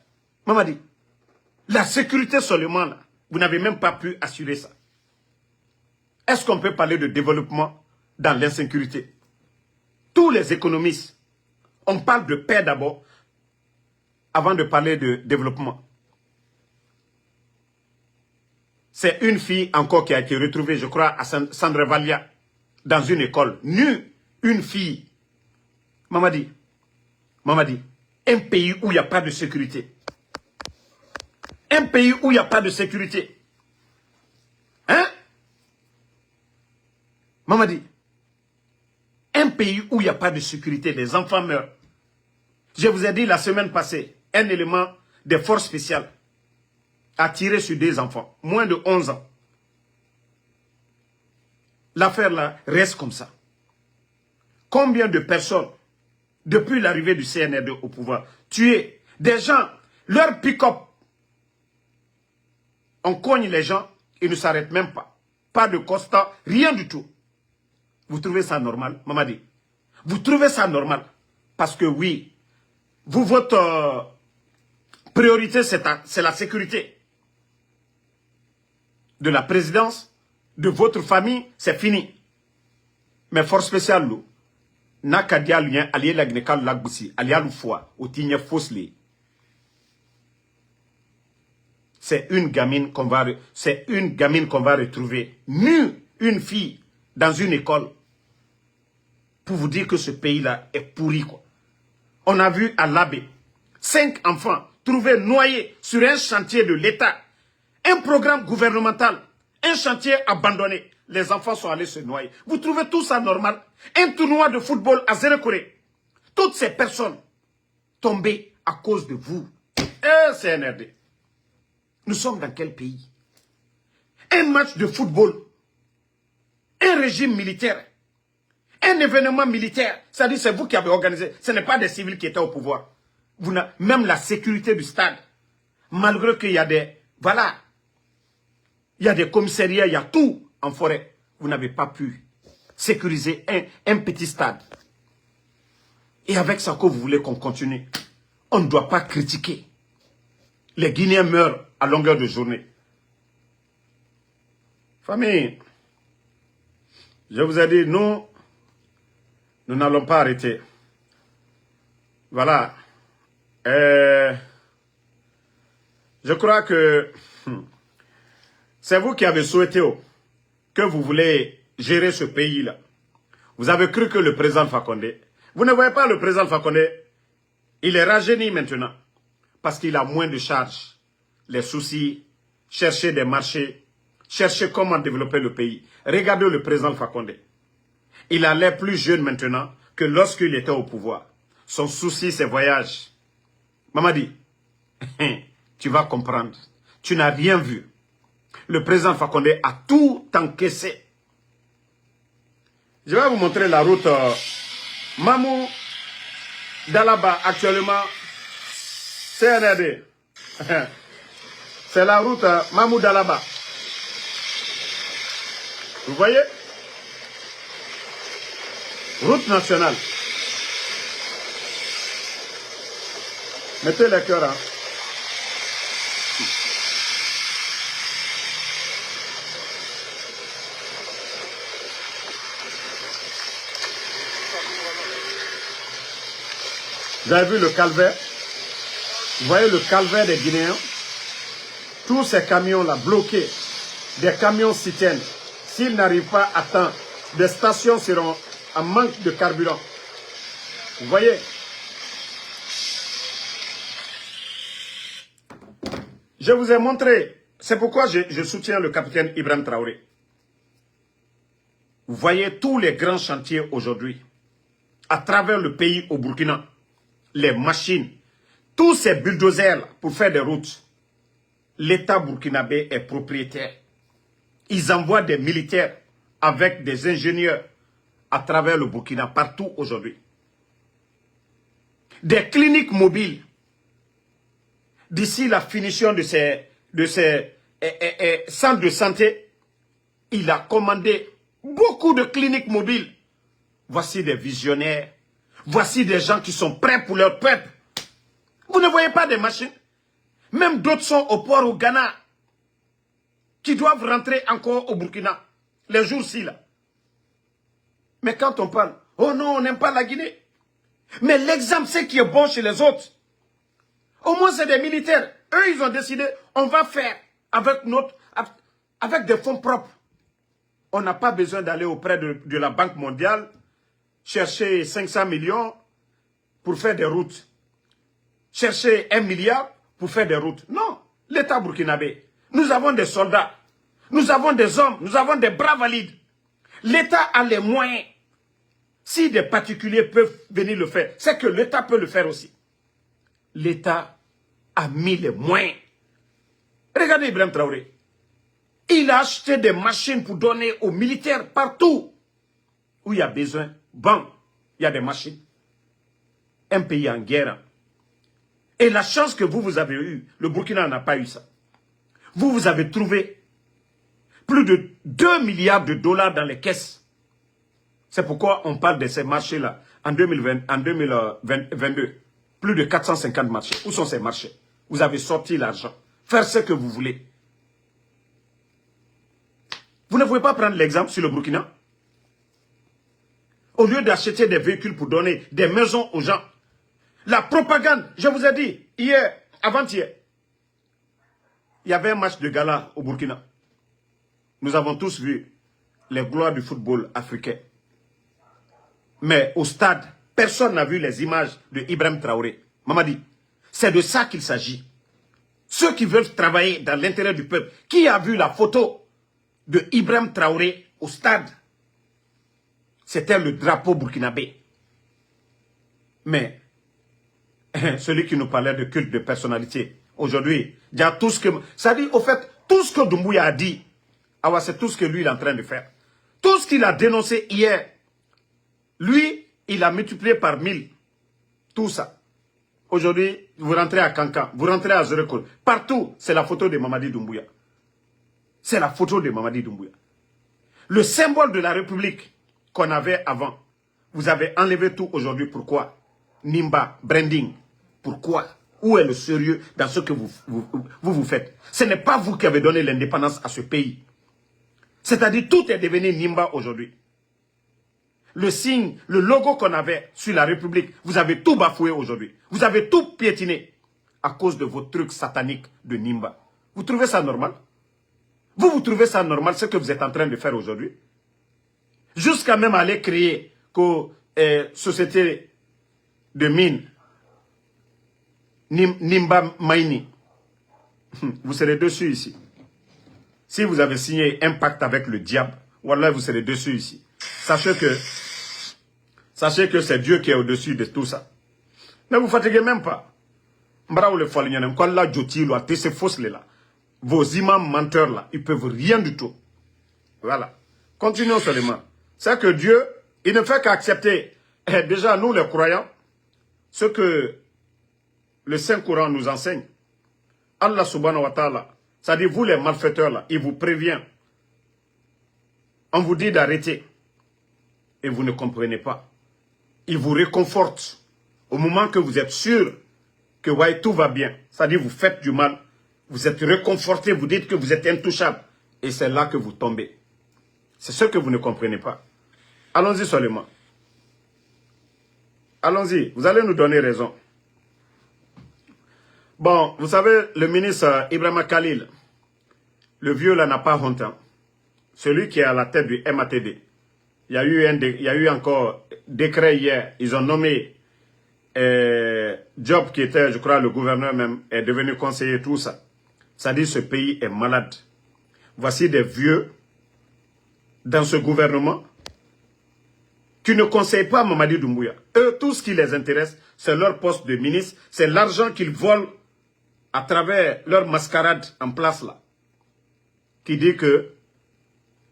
Maman dit, la sécurité seulement, là, vous n'avez même pas pu assurer ça. Est-ce qu'on peut parler de développement dans l'insécurité? Tous les économistes, on parle de paix d'abord, avant de parler de développement. C'est une fille encore qui a été retrouvée, je crois, à Sandrevalia, dans une école, nue, une fille. Maman dit, un pays où il n'y a pas de sécurité. Un pays où il n'y a pas de sécurité. Hein? Maman dit, un pays où il n'y a pas de sécurité, les enfants meurent. Je vous ai dit la semaine passée, un élément des forces spéciales a tiré sur des enfants, moins de 11 ans. L'affaire là reste comme ça. Combien de personnes, depuis l'arrivée du CNRD au pouvoir, tuées, des gens, leur pick-up, on cogne les gens, ils ne s'arrêtent même pas. Pas de constat, rien du tout. Vous trouvez ça normal, Maman dit? Vous trouvez ça normal? Parce que oui, vous, votre priorité, c'est la sécurité de la présidence, de votre famille, c'est fini. Mais force spéciale, Nakadia lien, allié la gnekal lagboussi, allié fois, au tigne fosli. C'est une gamine qu'on va retrouver, nue, une fille, dans une école, pour vous dire que ce pays-là est pourri, quoi. On a vu à l'Abbé, 5 enfants trouvés noyés sur un chantier de l'État, un programme gouvernemental, un chantier abandonné. Les enfants sont allés se noyer. Vous trouvez tout ça normal? Un tournoi de football à Zérekoré. Toutes ces personnes tombées à cause de vous. CNRD. Nous sommes dans quel pays? Un match de football, un régime militaire, un événement militaire, c'est-à-dire c'est vous qui avez organisé, ce n'est pas des civils qui étaient au pouvoir. Même la sécurité du stade, malgré qu'il y a des, voilà, il y a des commissariats, il y a tout en forêt, vous n'avez pas pu sécuriser un petit stade. Et avec ça que vous voulez qu'on continue, on ne doit pas critiquer. Les Guinéens meurent à longueur de journée. Famille, je vous ai dit, nous n'allons pas arrêter. Voilà. Je crois que c'est vous qui avez souhaité que vous voulez gérer ce pays-là. Vous avez cru que le président Fakonde, vous ne voyez pas le président Fakonde, il est rajeuni maintenant parce qu'il a moins de charges. Les soucis, chercher des marchés, chercher comment développer le pays. Regardez le président Fakonde. Il a l'air plus jeune maintenant que lorsqu'il était au pouvoir. Son souci, ses voyages. Maman dit, tu vas comprendre. Tu n'as rien vu. Le président Fakonde a tout encaissé. Je vais vous montrer la route Mamou Dalaba actuellement. CNRD. C'est la route Mamou Dalaba. Vous voyez? Route nationale. Mettez les cœurs. Hein. Vous avez vu le calvaire? Vous voyez le calvaire des Guinéens? Tous ces camions-là bloqués, des camions citernes, s'ils n'arrivent pas à temps, des stations seront en manque de carburant. Vous voyez? Je vous ai montré, c'est pourquoi je soutiens le capitaine Ibrahim Traoré. Vous voyez tous les grands chantiers aujourd'hui, à travers le pays au Burkina, les machines, tous ces bulldozers pour faire des routes. L'État burkinabé est propriétaire. Ils envoient des militaires avec des ingénieurs à travers le Burkina, partout aujourd'hui. Des cliniques mobiles. D'ici la finition de ces centres de santé, il a commandé beaucoup de cliniques mobiles. Voici des visionnaires. Voici des gens qui sont prêts pour leur peuple. Vous ne voyez pas des machines? Même d'autres sont au port au Ghana, qui doivent rentrer encore au Burkina, les jours-ci là. Mais quand on parle, oh non, on n'aime pas la Guinée. Mais l'exemple, c'est qui est bon chez les autres. Au moins, c'est des militaires. Eux, ils ont décidé, on va faire avec des fonds propres. On n'a pas besoin d'aller auprès de la Banque mondiale, chercher 500 millions pour faire des routes. Chercher 1 milliard pour faire des routes. Non, l'État burkinabé. Nous avons des soldats. Nous avons des hommes. Nous avons des bras valides. L'État a les moyens. Si des particuliers peuvent venir le faire, c'est que l'État peut le faire aussi. L'État a mis les moyens. Regardez Ibrahim Traoré. Il a acheté des machines pour donner aux militaires partout où il y a besoin. Bon, il y a des machines. Un pays en guerre. Et la chance que vous avez eue, le Burkina n'a pas eu ça. Vous avez trouvé plus de 2 milliards de dollars dans les caisses. C'est pourquoi on parle de ces marchés-là en 2022. Plus de 450 marchés. Où sont ces marchés? Vous avez sorti l'argent. Faire ce que vous voulez. Vous ne pouvez pas prendre l'exemple sur le Burkina? Au lieu d'acheter des véhicules pour donner des maisons aux gens. La propagande, je vous ai dit, hier, avant-hier, il y avait un match de gala au Burkina. Nous avons tous vu les gloires du football africain. Mais au stade, personne n'a vu les images de Ibrahim Traoré. Mamadi, c'est de ça qu'il s'agit. Ceux qui veulent travailler dans l'intérêt du peuple, qui a vu la photo de Ibrahim Traoré au stade? C'était le drapeau burkinabé. Mais, celui qui nous parlait de culte de personnalité, aujourd'hui, il y a tout ce que... Ça dit, au fait, tout ce que Doumbouya a dit, c'est tout ce que lui il est en train de faire. Tout ce qu'il a dénoncé hier, lui, il a multiplié par 1000. Tout ça. Aujourd'hui, vous rentrez à Kankan, vous rentrez à Zorekol. Partout, c'est la photo de Mamadi Doumbouya. C'est la photo de Mamadi Doumbouya. Le symbole de la République qu'on avait avant, vous avez enlevé tout aujourd'hui. Pourquoi? Nimba, branding. Pourquoi? Où est le sérieux dans ce que vous faites? Ce n'est pas vous qui avez donné l'indépendance à ce pays. C'est-à-dire, tout est devenu Nimba aujourd'hui. Le signe, le logo qu'on avait sur la République, vous avez tout bafoué aujourd'hui. Vous avez tout piétiné à cause de vos trucs sataniques de Nimba. Vous trouvez ça normal? Vous trouvez ça normal, ce que vous êtes en train de faire aujourd'hui? Jusqu'à même aller créer que société de mine, Nimba Maini. Vous serez dessus ici. Si vous avez signé un pacte avec le diable, voilà, vous serez dessus ici. Sachez que c'est Dieu qui est au-dessus de tout ça. Ne vous fatiguez même pas. Vos imams menteurs là, ils peuvent rien du tout. Voilà. Continuons seulement. C'est que Dieu, il ne fait qu'accepter, déjà nous les croyants, ce que le Saint-Coran nous enseigne. Allah subhanahu wa ta'ala, c'est-à-dire vous les malfaiteurs là, il vous prévient. On vous dit d'arrêter. Et vous ne comprenez pas. Il vous réconforte au moment que vous êtes sûr que ouais, tout va bien. C'est-à-dire vous faites du mal. Vous êtes réconforté, vous dites que vous êtes intouchable. Et c'est là que vous tombez. C'est ce que vous ne comprenez pas. Allons-y seulement. Allons-y, vous allez nous donner raison. Bon, vous savez, le ministre Ibrahim Khalil, le vieux là n'a pas honte. Hein. Celui qui est à la tête du MATD. Il y a eu encore décret hier. Ils ont nommé Job, qui était, je crois, le gouverneur même, est devenu conseiller, tout ça. Ça dit ce pays est malade. Voici des vieux dans ce gouvernement qui ne conseillent pas Mamadi Doumbouya. Eux, tout ce qui les intéresse, c'est leur poste de ministre, c'est l'argent qu'ils volent à travers leur mascarade en place là. Qui dit que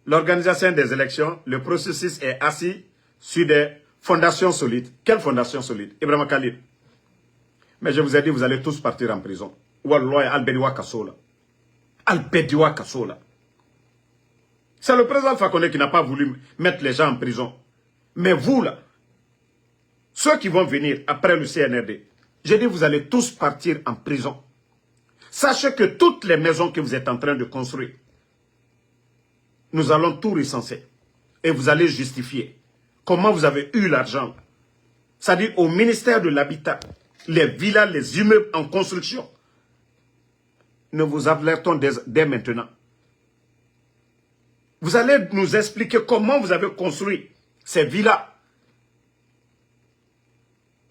l'organisation des élections, le processus est assis sur des fondations solides. Quelle fondation solide? Ibrahim Khalil. Mais je vous ai dit, vous allez tous partir en prison. Wallah, Albediwa Kassola. Albediwa Kassola. C'est le président Alpha Condé qui n'a pas voulu mettre les gens en prison. Mais vous là, ceux qui vont venir après le CNRD, je dis vous allez tous partir en prison. Sachez que toutes les maisons que vous êtes en train de construire, nous allons tout recenser. Et vous allez justifier comment vous avez eu l'argent. C'est-à-dire au ministère de l'Habitat, les villas, les immeubles en construction. Nous vous alertons dès maintenant. Vous allez nous expliquer comment vous avez construit ces villas.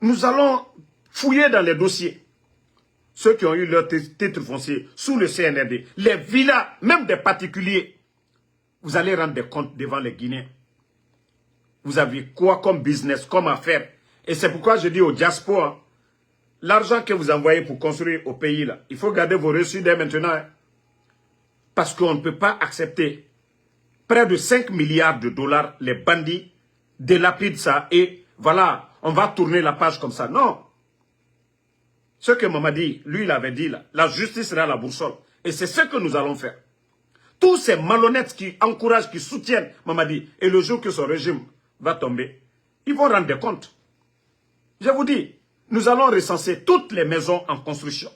Nous allons fouiller dans les dossiers. Ceux qui ont eu leur titre foncier sous le CNRD, les villas, même des particuliers, vous allez rendre des comptes devant les Guinéens. Vous avez quoi comme business, comme affaire? Et c'est pourquoi je dis aux diasporas, l'argent que vous envoyez pour construire au pays, là, il faut garder vos reçus dès maintenant. Hein. Parce qu'on ne peut pas accepter près de 5 milliards de dollars, les bandits délapident ça et voilà, on va tourner la page comme ça. Non. Ce que Mamadi, lui, il avait dit là, la justice sera la boussole. Et c'est ce que nous allons faire. Tous ces malhonnêtes qui encouragent, qui soutiennent Mamadi, et le jour que son régime va tomber, ils vont rendre des comptes. Je vous dis, nous allons recenser toutes les maisons en construction,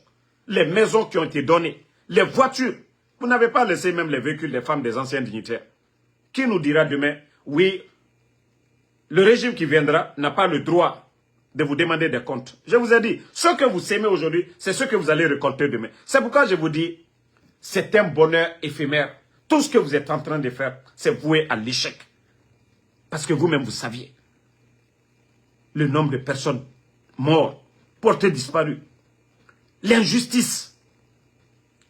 les maisons qui ont été données, les voitures. Vous n'avez pas laissé même les véhicules des femmes des anciens dignitaires. Qui nous dira demain, oui, le régime qui viendra n'a pas le droit de vous demander des comptes. Je vous ai dit, ce que vous sémez aujourd'hui, c'est ce que vous allez récolter demain. C'est pourquoi je vous dis, c'est un bonheur éphémère. Tout ce que vous êtes en train de faire, c'est voué à l'échec. Parce que vous-même, vous saviez le nombre de personnes mortes, portées disparues. L'injustice.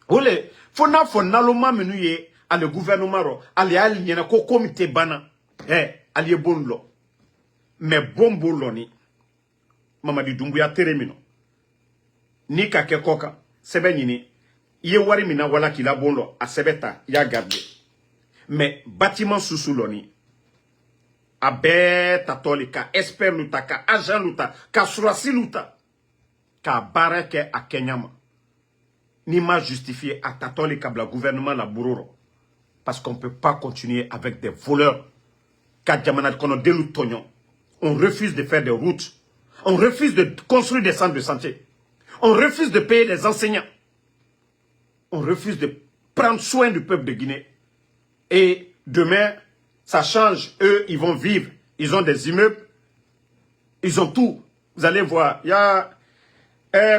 Olé, fona loma menuye à le gouvernement, allez aligner na ko comité bana. Allez bon lo. Mais bon boloni. Mamadi Doumbouya teremino. Ni kake koka, sebe nini. Ye wari mina wala ki la bon lo, a sebeta, ya garde. Mais bâtiment sous-souloni. A beta toli, ka esper luta, ka agent luta, ka surasi luta. Ka bareke a Kenyama. Ni ma justifié à tatoli kabla gouvernement la bouroro. Parce qu'on ne peut pas continuer avec des voleurs. Ka jamanat kono delu tonyon. On refuse de faire des routes. On refuse de construire des centres de santé. On refuse de payer des enseignants. On refuse de prendre soin du peuple de Guinée. Et demain, ça change. Eux, ils vont vivre. Ils ont des immeubles. Ils ont tout. Vous allez voir. Il y a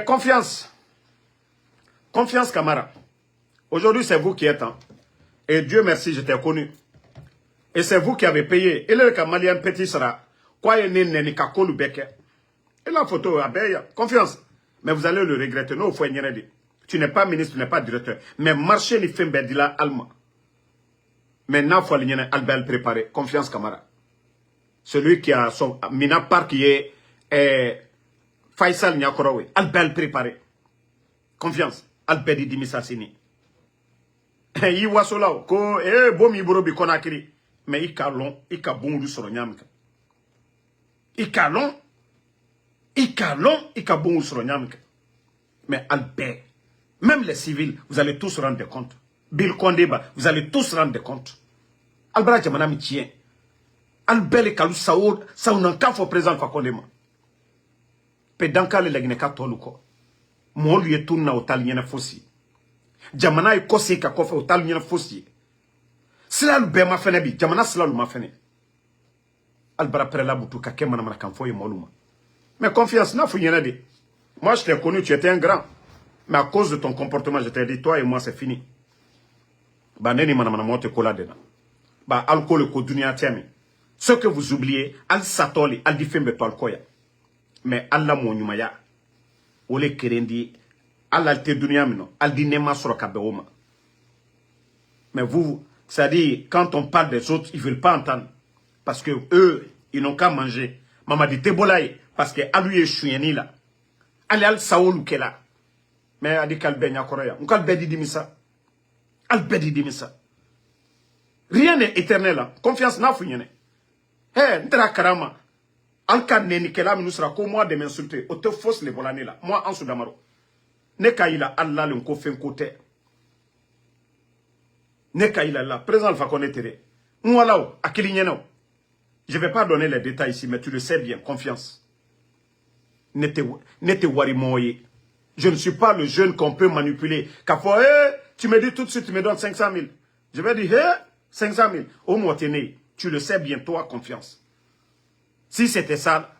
confiance. Confiance, Camara. Aujourd'hui, c'est vous qui êtes. Hein. Et Dieu merci, j'étais connu. Et c'est vous qui avez payé. Et le Malien petit sera. Quoi est né ni kakolu beke. Et la photo, confiance. Mais vous allez le regretter. Non, faut y tu n'es pas ministre, tu n'es pas directeur. Mais marché ni fait bedila allemand. Maintenant, il faut aller Albert préparé. Confiance, Camara. Celui qui a son Mina Park qui est Faisal Nyakorowe. Albert préparé. Confiance. Albert di Dimisasini. Il wa solao. Ko bomi borobi konakiri. Mais il calon, il kabon du soronyamka. Il calon, il kabon du soronyamka. Mais Albert, même les civils, vous allez tous rendre compte. Bill Kondeba, vous allez tous rendre compte. Albert Jamanami tient. Albert et Kalou Saoud, Saounanka faut présent Fakondema. Pedanka le lagineka toluko. Mon lui est tourné au talien fossi. Jamana est kossé ka kofe au talien fossi. Sila le bema fenebi, Jamana sila le ma fene. Albert Prela Boutou Kakemana Marakanfo et Moluma. Mais confiance, n'a fouillé de. Moi, je t'ai connu, tu étais un grand. Mais à cause de ton comportement, je t'ai dit, toi et moi, c'est fini. Bah, neni manamana mote kola dena. Bah, alcool ko dunia tiami. Ce que vous oubliez, al satoli, al difembe to alkoya. Mais Allah mo nyumaya. Ole kerendi, al alte dunia mino, al dinema soro kabeoma. Mais vous, c'est-à-dire, quand on parle des autres, ils ne veulent pas entendre. Parce que eux, ils n'ont qu'à manger. Maman dit, Tebolaye, parce que aluye chouyeni là. Allez al saoul kela. Mais a dit kalbe nyakoroya. On kalbe di dimisa. Albe di dimisa. Rien n'est éternel là. Confiance n'a fouillene. N'tra karama. Alka neni kela nous sera comme moi de m'insulter. O te fausse les volane là. Moi en Soudamaro. Ne kaila Allah le nko fen kote. Ne kaila la. Présent alfa konetere. Mwalao akili nyeno. Je ne vais pas donner les détails ici, mais tu le sais bien, confiance. N'était warimoye. Je ne suis pas le jeune qu'on peut manipuler. Quand tu me dis tout de suite, tu me donnes 500 000. Je vais dire, 500 000. Au moins, tu le sais bien, toi, confiance. Si c'était ça,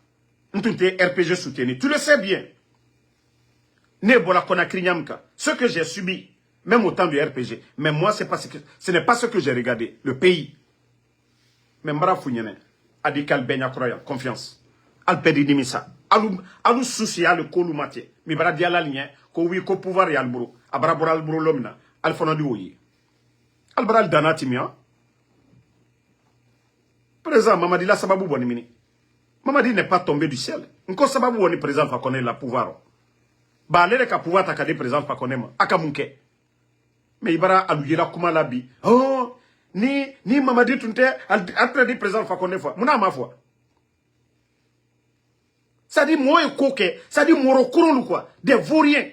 tu es RPG soutenu. Tu le sais bien. Ce que j'ai subi, même au temps du RPG, mais moi, ce n'est pas ce que j'ai regardé. Le pays. Mais Mbara Founyene, Adikal Benya Kroya, confiance. Alpedi Nimisa. Alou souci à le kolumate. Mi bara diala lien, ko wi ko pouvoir ya alburu. Abara bora alburu lomina. Alfona di oyi. Albara al danati mia. Présent, Mamadi la sababu boni mini. Mamadi n'est pas tombé du ciel. Nko sababu boni présent fa connaître la pouvoir. Ba lere ka pouvoir takade présent fa connaître ma. Aka munke. Mais ibara aluyira kuma labi. Oh, ni Mamadi tunte après di présent fa connaître fa. Muna ma foi. Ça dit, moi et coquet, ça dit, morokuron ou quoi, des vauriens.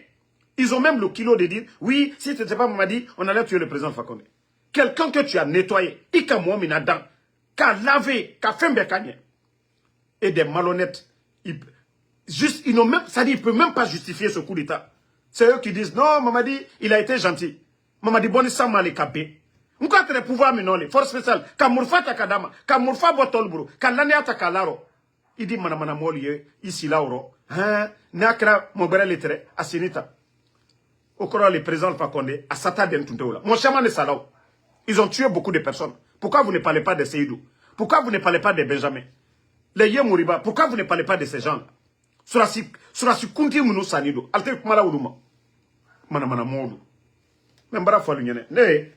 Ils ont même le kilo de dire, oui, si ce n'était pas Mamadi, on allait tuer le président Fakonde. Quelqu'un que tu as nettoyé, ika moi minadan, qu'a lavé, qu'a fait mbekanye. Et des malhonnêtes, ils n'ont même, ça dit, ils ne peuvent même pas justifier ce coup d'état. C'est eux qui disent, non, Mamadi, il a été gentil. Mamadi, bonne sama les capé. M'ka tere pouvoir minole, force spéciale, ka mourfa takadama, ka mourfa botolburu, ka lanea takalaro. Il dit manamana moliye ici là oro hein nakra mobere lettre asinita okoro le président Fakonde à Sata Dentunteola mon chaman de Salao. Ils ont tué beaucoup de personnes. Pourquoi vous ne parlez pas de Seydou? Pourquoi vous ne parlez pas de Benjamin? Les Yemouriba, pourquoi vous ne parlez pas de ces gens là? Surasi kunti munu sanido alte kumala uruma manamana modu membara falu nyene ne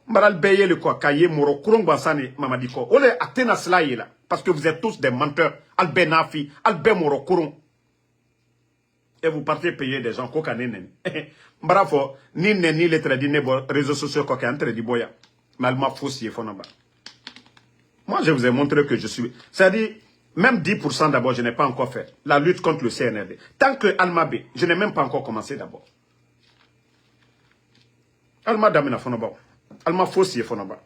Maral Beye le quoi, Kaye, Moro, Kourongbansani, Mamadiko. Ole Atena Slaïla. Parce que vous êtes tous des menteurs. Albé Nafi, Albé Moro, Kourong. Et vous partez payer des gens, Kokanenen. Bravo, ni les tradis, réseaux sociaux, Kokan, Tradi Boya. Malma Fossi et Fonamba. Moi, je vous ai montré que je suis. C'est-à-dire, même 10% d'abord, je n'ai pas encore fait. La lutte contre le CNRD. Tant que Almabé, je n'ai même pas encore commencé d'abord. Alma Damina Fonaba. Alma Fossi Fonaba.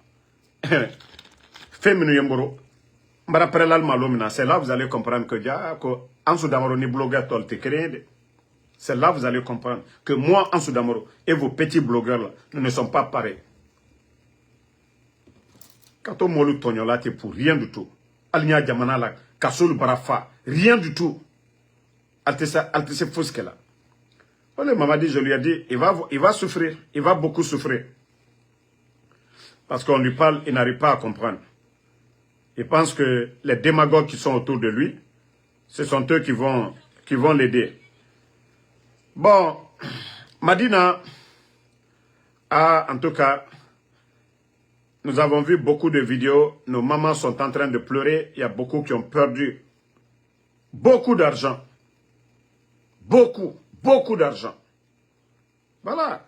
Féminu Yemboro. Mbara prel alma lomina. C'est là que vous allez comprendre que Ansou Damaro ni blogueur tol te créé. C'est là que vous allez comprendre que moi, Ansou Damaro, et vos petits blogueurs là, nous ne sommes pas pareils. Quand on m'a tonyo là, t'es pour rien du tout. Alnia Djamana là, Kassoul Barafa, rien du tout. Altesse Foske là. Le Mamadi, je lui ai dit, il va souffrir, il va beaucoup souffrir. Parce qu'on lui parle, il n'arrive pas à comprendre. Il pense que les démagogues qui sont autour de lui, ce sont eux qui vont l'aider. Bon, Madina en tout cas, nous avons vu beaucoup de vidéos, nos mamans sont en train de pleurer, il y a beaucoup qui ont perdu beaucoup d'argent. Beaucoup d'argent. Voilà.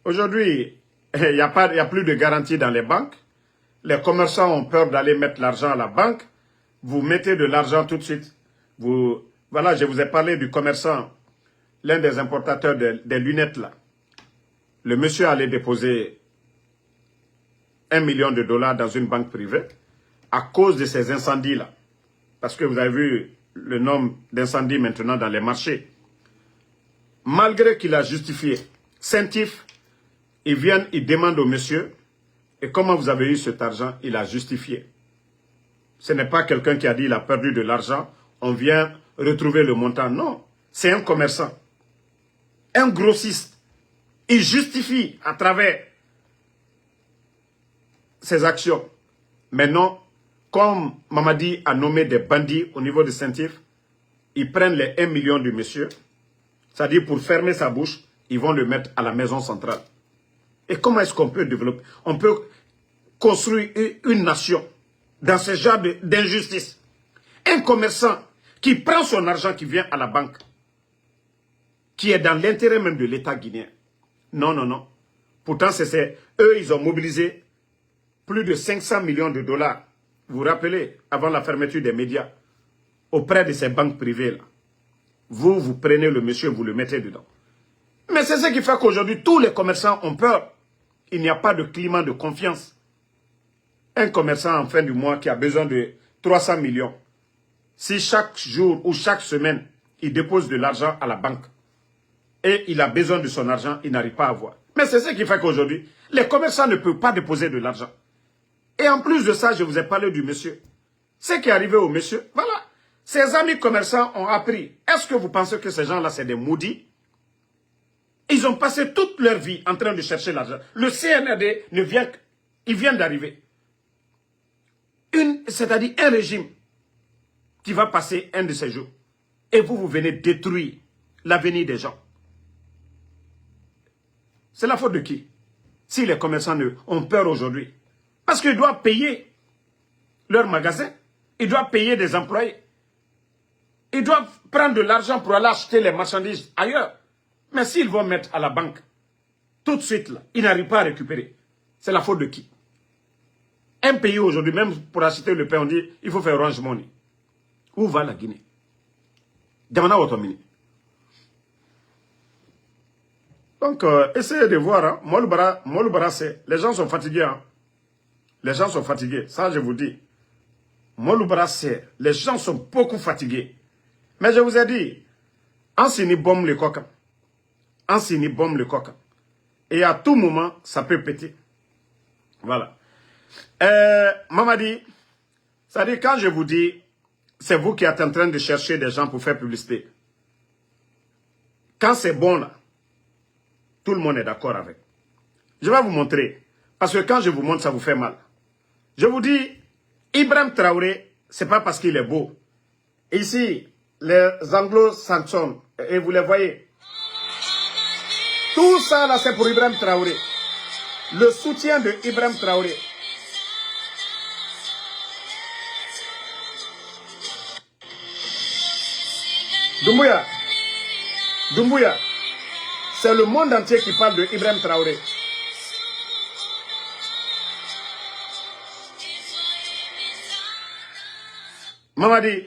Aujourd'hui, il n'y a plus de garantie dans les banques. Les commerçants ont peur d'aller mettre l'argent à la banque. Vous mettez de l'argent tout de suite. Voilà, je vous ai parlé du commerçant, l'un des importateurs des lunettes là. Le monsieur allait déposer $1 million dans une banque privée à cause de ces incendies là. Parce que vous avez vu le nombre d'incendies maintenant dans les marchés. Malgré qu'il a justifié, Saint-Yves, ils viennent, ils demandent au monsieur, et comment vous avez eu cet argent? Il a justifié. Ce n'est pas quelqu'un qui a dit il a perdu de l'argent, on vient retrouver le montant. Non, c'est un commerçant, un grossiste. Il justifie à travers ses actions. Maintenant, comme Mamadi a nommé des bandits au niveau de Saint-Yves, ils prennent les 1 million du monsieur, c'est-à-dire pour fermer sa bouche, ils vont le mettre à la maison centrale. Et comment est-ce qu'on peut développer? On peut construire une nation dans ce genre d'injustice. Un commerçant qui prend son argent qui vient à la banque, qui est dans l'intérêt même de l'État guinéen. Non, non, non. Pourtant, eux, ils ont mobilisé plus de 500 millions de dollars. Vous vous rappelez, avant la fermeture des médias, auprès de ces banques privées-là. Vous prenez le monsieur, vous le mettez dedans. Mais c'est ce qui fait qu'aujourd'hui, tous les commerçants ont peur. Il n'y a pas de climat de confiance. un commerçant en fin du mois qui a besoin de 300 millions, si chaque jour ou chaque semaine, il dépose de l'argent à la banque et il a besoin de son argent, il n'arrive pas à avoir. Mais c'est ce qui fait qu'aujourd'hui, les commerçants ne peuvent pas déposer de l'argent. Et en plus de ça, je vous ai parlé du monsieur. Ce qui est arrivé au monsieur, voilà. Ses amis commerçants ont appris. Est-ce que vous pensez que ces gens-là, c'est des maudits? Ils ont passé toute leur vie en train de chercher l'argent. Le CNRD il vient d'arriver. C'est-à-dire un régime qui va passer un de ces jours. Et vous venez détruire l'avenir des gens. C'est la faute de qui? Si les commerçants ont peur aujourd'hui. Parce qu'ils doivent payer leur magasin. Ils doivent payer des employés. Ils doivent prendre de l'argent pour aller acheter les marchandises ailleurs. Mais s'ils vont mettre à la banque, tout de suite, là, ils n'arrivent pas à récupérer. C'est la faute de qui? Un pays aujourd'hui, même pour acheter le pain, on dit, il faut faire Orange Money. Où va la Guinée? Demandez à votre ministre. Donc, essayez de voir. Hein. Moloubara, les gens sont fatigués. Hein. Les gens sont fatigués. Ça, je vous dis. Moloubara, les gens sont beaucoup fatigués. Mais je vous ai dit, Ansini bombe le coq. Ansini bombe le coq. Et à tout moment, ça peut péter. Voilà. Mamadi, ça dit, quand je vous dis, c'est vous qui êtes en train de chercher des gens pour faire publicité. Quand c'est bon, là, tout le monde est d'accord avec. Je vais vous montrer. Parce que quand je vous montre, ça vous fait mal. Je vous dis, Ibrahim Traoré, c'est pas parce qu'il est beau. Ici, les anglo-saxons, et vous les voyez. Tout ça, là, c'est pour Ibrahim Traoré. Le soutien de Ibrahim Traoré. Doumbouya, c'est le monde entier qui parle de Ibrahim Traoré. Mamadi,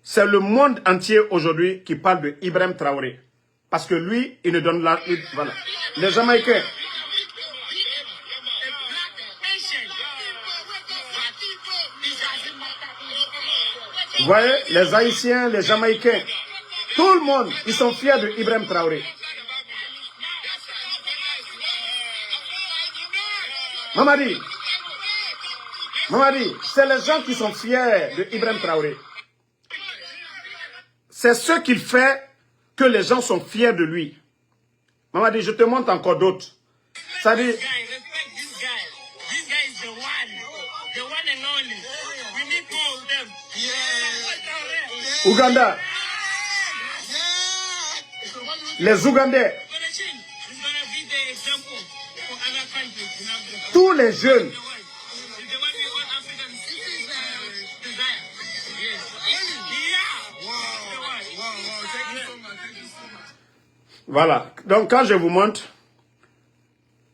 c'est le monde entier aujourd'hui qui parle de Ibrahim Traoré. Parce que lui, il ne donne la... Voilà. Les Jamaïcains. Vous voyez, les Haïtiens, les Jamaïcains, tout le monde, ils sont fiers de Ibrahim Traoré. Mamadi, c'est les gens qui sont fiers de Ibrahim Traoré. C'est ce qu'il fait que les gens sont fiers de lui. Mamadi, je te montre encore d'autres. Ça dit... Ouganda. Les Ougandais. Tous les jeunes. Voilà. Donc quand je vous montre,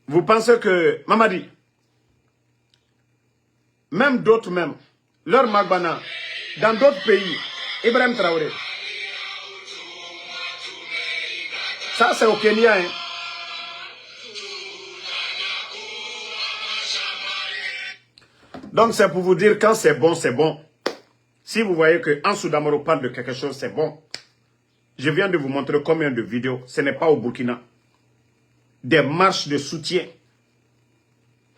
vous pensez que, Mamadi, même d'autres même, leur Magbana, dans d'autres pays, Ibrahim Traoré. Ça c'est au Kenya. Hein. Donc c'est pour vous dire, quand c'est bon, c'est bon. Si vous voyez que Ansou Damaro parle de quelque chose, c'est bon. Je viens de vous montrer combien de vidéos. Ce n'est pas au Burkina. Des marches de soutien.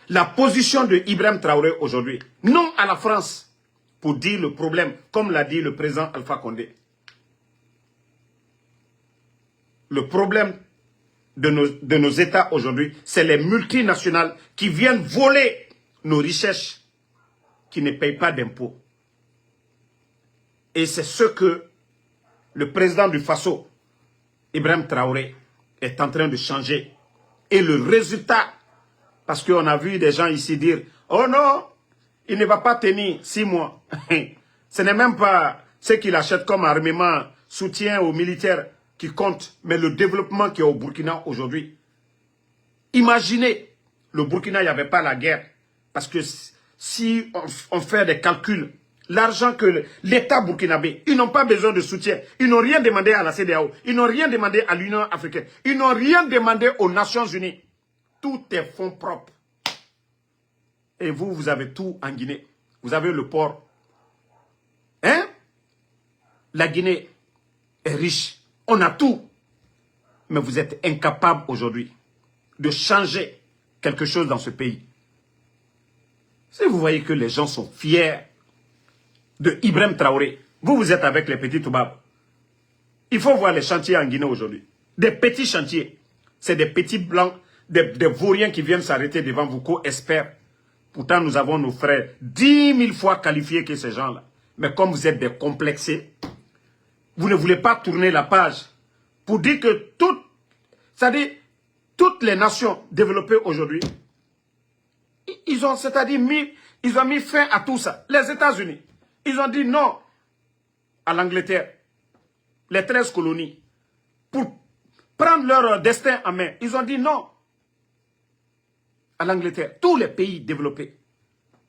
La position de Ibrahim Traoré aujourd'hui. Non à la France. Pour dire le problème. Comme l'a dit le président Alpha Condé. Le problème de nos États aujourd'hui, c'est les multinationales qui viennent voler nos richesses. Qui ne payent pas d'impôts. Et c'est ce que le président du Faso, Ibrahim Traoré, est en train de changer. Et le résultat, parce qu'on a vu des gens ici dire, oh non, il ne va pas tenir 6 mois. Ce n'est même pas ce qu'il achète comme armement, soutien aux militaires qui compte, mais le développement qui est au Burkina aujourd'hui. Imaginez, le Burkina, il n'y avait pas la guerre. Parce que si on fait des calculs, l'argent que l'État burkinabé, ils n'ont pas besoin de soutien. Ils n'ont rien demandé à la CEDEAO. Ils n'ont rien demandé à l'Union africaine. Ils n'ont rien demandé aux Nations Unies. Tout est fonds propres. Et vous, vous avez tout en Guinée. Vous avez le port. Hein? La Guinée est riche. On a tout. Mais vous êtes incapable aujourd'hui de changer quelque chose dans ce pays. Si vous voyez que les gens sont fiers de Ibrahim Traoré, vous êtes avec les petits Toubab. Il faut voir les chantiers en Guinée aujourd'hui. Des petits chantiers. C'est des petits blancs, des vauriens qui viennent s'arrêter devant vous, co-espèrent. Pourtant, nous avons nos frères 10 000 fois qualifiés que ces gens-là. Mais comme vous êtes des complexés, vous ne voulez pas tourner la page pour dire que toutes les nations développées aujourd'hui, ils ont mis fin à tout ça. Les États-Unis, ils ont dit non à l'Angleterre, les 13 colonies, pour prendre leur destin en main. Ils ont dit non à l'Angleterre, tous les pays développés.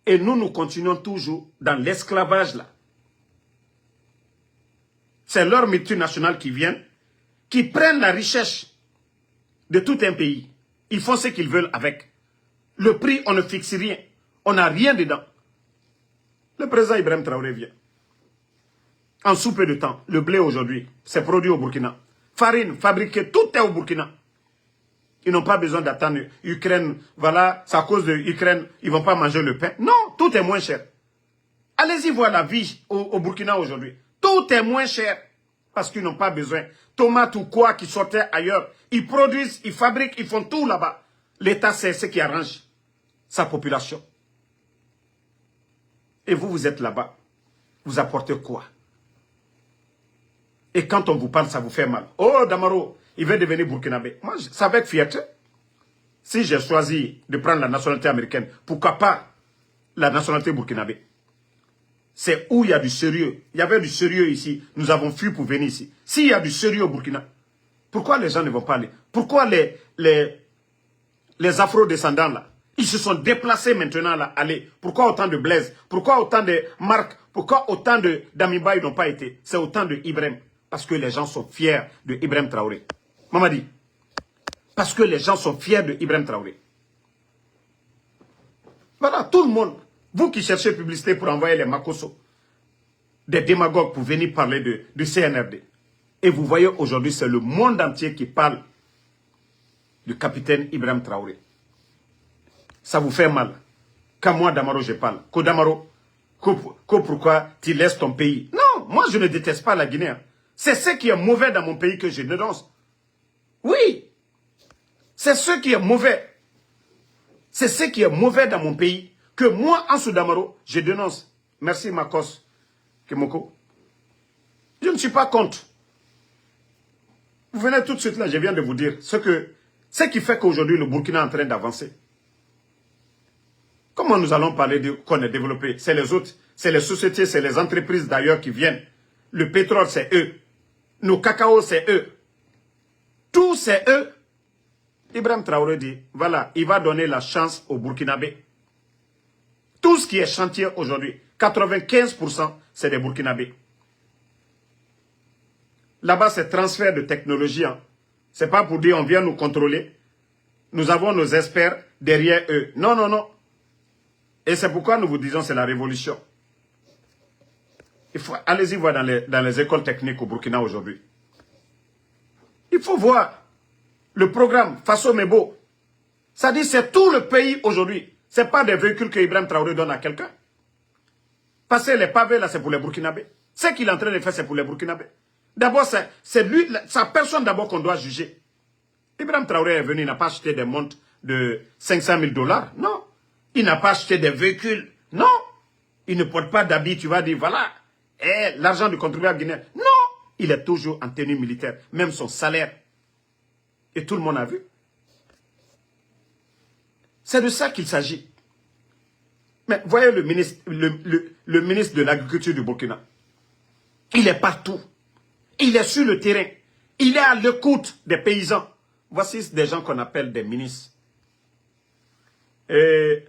Et nous continuons toujours dans l'esclavage là. C'est leurs multinationales qui viennent, qui prennent la richesse de tout un pays. Ils font ce qu'ils veulent avec. Le prix, on ne fixe rien. On n'a rien dedans. Le président Ibrahim Traoré vient. En sous peu de temps, le blé aujourd'hui, c'est produit au Burkina. Farine, fabriquée, tout est au Burkina. Ils n'ont pas besoin d'attendre Ukraine. Voilà, c'est à cause de Ukraine, ils ne vont pas manger le pain. Non, tout est moins cher. Allez-y voir la vie au Burkina aujourd'hui. Tout est moins cher parce qu'ils n'ont pas besoin. Tomates ou quoi qui sortaient ailleurs, ils produisent, ils fabriquent, ils font tout là-bas. L'État, c'est ce qui arrange sa population. Et vous, vous êtes là-bas. Vous apportez quoi? Et quand on vous parle, ça vous fait mal. Oh, Damaro, il veut devenir burkinabé. Moi, ça va être fierté. Si j'ai choisi de prendre la nationalité américaine, pourquoi pas la nationalité burkinabé? C'est où il y a du sérieux. Il y avait du sérieux ici. Nous avons fui pour venir ici. S'il y a du sérieux au Burkina, pourquoi les gens ne vont pas aller? Pourquoi les afro-descendants là, ils se sont déplacés maintenant là, aller? Pourquoi autant de Blaise? Pourquoi autant de Marc? Pourquoi autant d'Amiba ils n'ont pas été? C'est autant de Ibrahim. Parce que les gens sont fiers de Ibrahim Traoré. Mamadi. Parce que les gens sont fiers de Ibrahim Traoré. Voilà, tout le monde. Vous qui cherchez publicité pour envoyer les Makosso, des démagogues pour venir parler du CNRD. Et vous voyez aujourd'hui, c'est le monde entier qui parle du capitaine Ibrahim Traoré. Ça vous fait mal. Quand moi, Damaro, je parle. Que Damaro, pourquoi tu laisses ton pays? Non, moi je ne déteste pas la Guinée. C'est ce qui est mauvais dans mon pays que je dénonce. Oui, c'est ce qui est mauvais. C'est ce qui est mauvais dans mon pays que moi, Ansou Damaro, je dénonce. Merci Makos Kemoko. Je ne suis pas contre. Vous venez tout de suite là, je viens de vous dire ce qui fait qu'aujourd'hui le Burkina est en train d'avancer. Comment nous allons parler qu'on est développé? C'est les autres, c'est les sociétés, c'est les entreprises d'ailleurs qui viennent. Le pétrole, c'est eux. Nos cacao, c'est eux. Tout, c'est eux. Ibrahim Traoré dit, voilà, il va donner la chance aux Burkinabés. Tout ce qui est chantier aujourd'hui, 95%, c'est des Burkinabés. Là-bas, c'est transfert de technologie. Hein. Ce n'est pas pour dire on vient nous contrôler. Nous avons nos experts derrière eux. Non, non, non. Et c'est pourquoi nous vous disons c'est la révolution. Allez-y voir dans les écoles techniques au Burkina aujourd'hui. Il faut voir le programme Faso Mebo. Ça dit c'est tout le pays aujourd'hui. Ce n'est pas des véhicules que Ibrahim Traoré donne à quelqu'un. Passer les pavés là, c'est pour les Burkinabés. Ce qu'il est en train de faire, c'est pour les Burkinabés. D'abord, c'est lui, sa personne d'abord qu'on doit juger. Ibrahim Traoré est venu, il n'a pas acheté des montres de 500 000 $. Non. Il n'a pas acheté des véhicules. Non. Il ne porte pas d'habits. Tu vas dire, voilà, l'argent du contribuable guinéen. Non. Il est toujours en tenue militaire. Même son salaire. Et tout le monde a vu. C'est de ça qu'il s'agit. Mais voyez le ministre, le ministre de l'Agriculture du Burkina. Il est partout. Il est sur le terrain. Il est à l'écoute des paysans. Voici des gens qu'on appelle des ministres. Et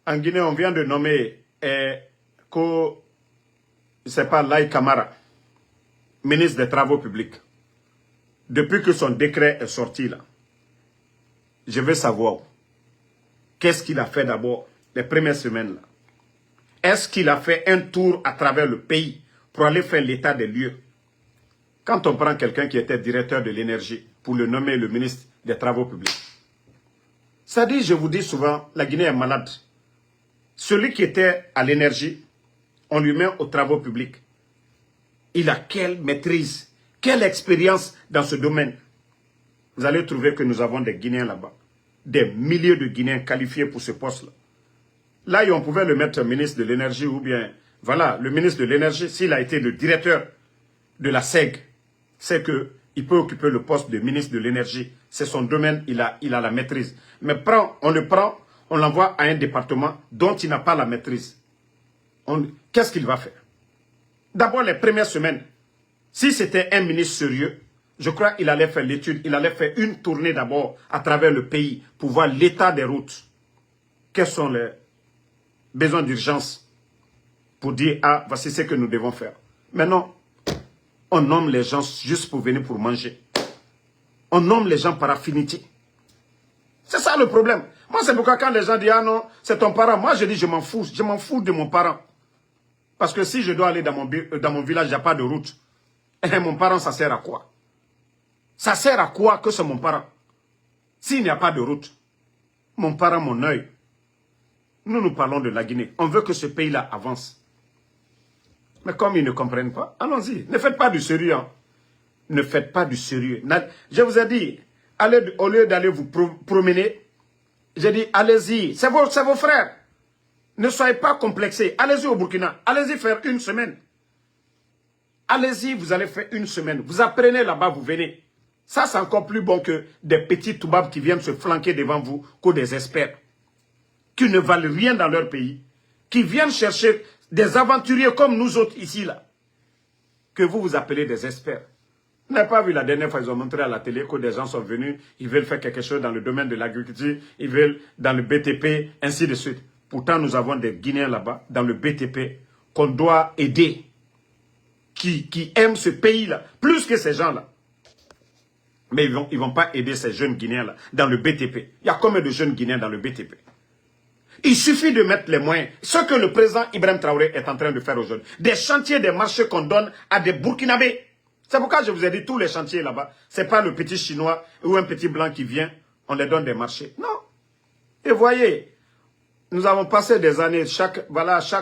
en Guinée, on vient de nommer c'est pas Laï Kamara, ministre des Travaux publics. Depuis que son décret est sorti là, je veux savoir qu'est-ce qu'il a fait d'abord les premières semaines, là, est-ce qu'il a fait un tour à travers le pays pour aller faire l'état des lieux? Quand on prend quelqu'un qui était directeur de l'énergie pour le nommer le ministre des Travaux publics, ça dit, je vous dis souvent, la Guinée est malade. Celui qui était à l'énergie, on lui met aux travaux publics. Il a quelle maîtrise, quelle expérience dans ce domaine. Vous allez trouver que nous avons des Guinéens là-bas. Des milliers de Guinéens qualifiés pour ce poste-là. Là, on pouvait le mettre ministre de l'énergie ou bien, voilà, le ministre de l'énergie, s'il a été le directeur de la SEG, c'est qu'il peut occuper le poste de ministre de l'énergie. C'est son domaine, il a la maîtrise. Mais on le prend, on l'envoie à un département dont il n'a pas la maîtrise. Qu'est-ce qu'il va faire? D'abord, les premières semaines, si c'était un ministre sérieux, je crois qu'il allait faire l'étude, il allait faire une tournée d'abord à travers le pays pour voir l'état des routes. Quels sont les besoins d'urgence pour dire, ah, voici ce que nous devons faire. Mais non, on nomme les gens juste pour venir pour manger. On nomme les gens par affinité. C'est ça le problème. Moi, c'est pourquoi quand les gens disent, ah non, c'est ton parent, moi je dis, je m'en fous de mon parent. Parce que si je dois aller dans mon village, il n'y a pas de route. Et mon parent, ça sert à quoi? Ça sert à quoi que c'est mon parent? S'il n'y a pas de route, mon parent, mon œil. Nous parlons de la Guinée. On veut que ce pays-là avance. Mais comme ils ne comprennent pas, allons-y. Ne faites pas du sérieux. Hein. Ne faites pas du sérieux. Je vous ai dit, allez, au lieu d'aller vous promener, j'ai dit, allez-y. C'est vos frères. Ne soyez pas complexés. Allez-y au Burkina. Allez-y faire une semaine. Allez-y, vous allez faire une semaine. Vous apprenez là-bas, vous venez. Ça, c'est encore plus bon que des petits toubabs qui viennent se flanquer devant vous, que des experts, qui ne valent rien dans leur pays, qui viennent chercher des aventuriers comme nous autres ici, là, que vous appelez des experts. Vous n'avez pas vu la dernière fois, ils ont montré à la télé que des gens sont venus, ils veulent faire quelque chose dans le domaine de l'agriculture, ils veulent dans le BTP, ainsi de suite. Pourtant, nous avons des Guinéens là-bas, dans le BTP, qu'on doit aider, qui aiment ce pays-là, plus que ces gens-là. Mais ils vont pas aider ces jeunes Guinéens-là, dans le BTP. Il y a combien de jeunes Guinéens dans le BTP? Il suffit de mettre les moyens. Ce que le président Ibrahim Traoré est en train de faire aujourd'hui. Des chantiers, des marchés qu'on donne à des Burkinabés. C'est pourquoi je vous ai dit, tous les chantiers là-bas, ce n'est pas le petit Chinois ou un petit Blanc qui vient, on les donne des marchés. Non. Et voyez, nous avons passé des années, chaque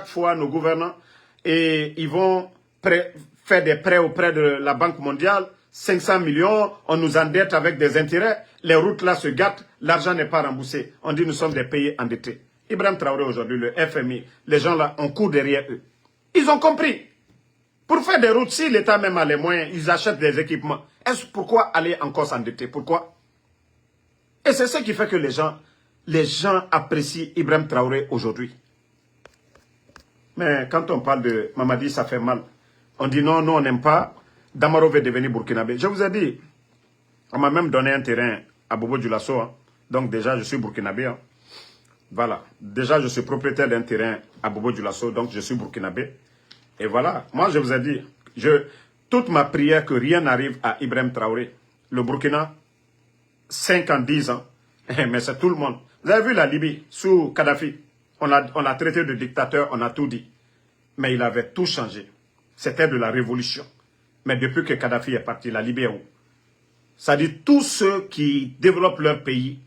fois, nos gouvernants, et ils vont faire des prêts auprès de la Banque mondiale, 500 millions, on nous endette avec des intérêts, les routes là se gâtent, l'argent n'est pas remboursé. On dit nous sommes des pays endettés. Ibrahim Traoré aujourd'hui, le FMI, les gens là, on court derrière eux. Ils ont compris. Pour faire des routes, si l'État même a les moyens, ils achètent des équipements. Pourquoi aller encore s'endetter? Pourquoi? Et c'est ce qui fait que les gens apprécient Ibrahim Traoré aujourd'hui. Mais quand on parle de Mamadi, ça fait mal. On dit non, on n'aime pas. Damaro veut devenir burkinabé. Je vous ai dit, on m'a même donné un terrain à Bobo Dioulasso. Hein. Donc déjà, je suis burkinabé. Hein. Voilà. Déjà, je suis propriétaire d'un terrain à Bobo Dioulasso, donc je suis burkinabé. Et voilà. Moi, je vous ai dit, toute ma prière que rien n'arrive à Ibrahim Traoré. Le Burkina, 5 ans, 10 ans. Mais c'est tout le monde. Vous avez vu la Libye, sous Kadhafi. On l'a traité de dictateur, on a tout dit. Mais il avait tout changé. C'était de la révolution. Mais depuis que Kadhafi est parti, la Libye est où? Ça dit tous ceux qui développent leur pays,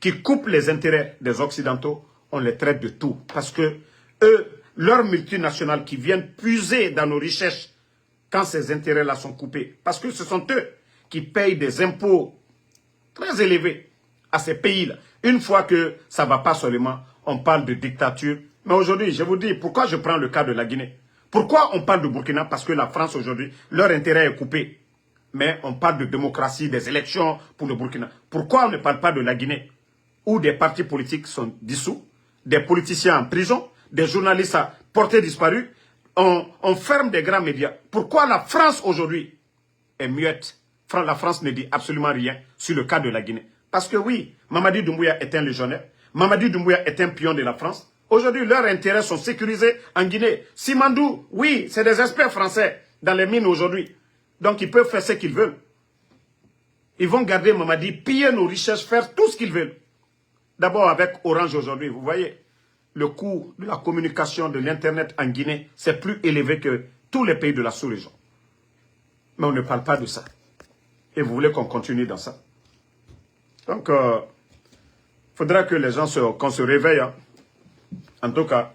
qui coupent les intérêts des Occidentaux, on les traite de tout. Parce que eux, leurs multinationales qui viennent puiser dans nos richesses, quand ces intérêts-là sont coupés, parce que ce sont eux qui payent des impôts très élevés à ces pays-là. Une fois que ça ne va pas seulement, on parle de dictature. Mais aujourd'hui, je vous dis, pourquoi je prends le cas de la Guinée? Pourquoi on parle de Burkina? Parce que la France aujourd'hui, leur intérêt est coupé. Mais on parle de démocratie, des élections pour le Burkina. Pourquoi on ne parle pas de la Guinée? Où des partis politiques sont dissous, des politiciens en prison, des journalistes à portée disparue, on ferme des grands médias. Pourquoi la France aujourd'hui est muette? La France ne dit absolument rien sur le cas de la Guinée. Parce que oui, Mamadi Doumbouya est un légionnaire. Mamadi Doumbouya est un pion de la France. Aujourd'hui, leurs intérêts sont sécurisés en Guinée. Simandou, oui, c'est des experts français dans les mines aujourd'hui. Donc, ils peuvent faire ce qu'ils veulent. Ils vont garder Mamadi, piller nos richesses, faire tout ce qu'ils veulent. D'abord avec Orange aujourd'hui, vous voyez. le coût de la communication, de l'Internet en Guinée, c'est plus élevé que tous les pays de la sous-région. Mais on ne parle pas de ça. Et vous voulez qu'on continue dans ça. Donc, il faudra que les gens qu'on se réveille. Hein. En tout cas,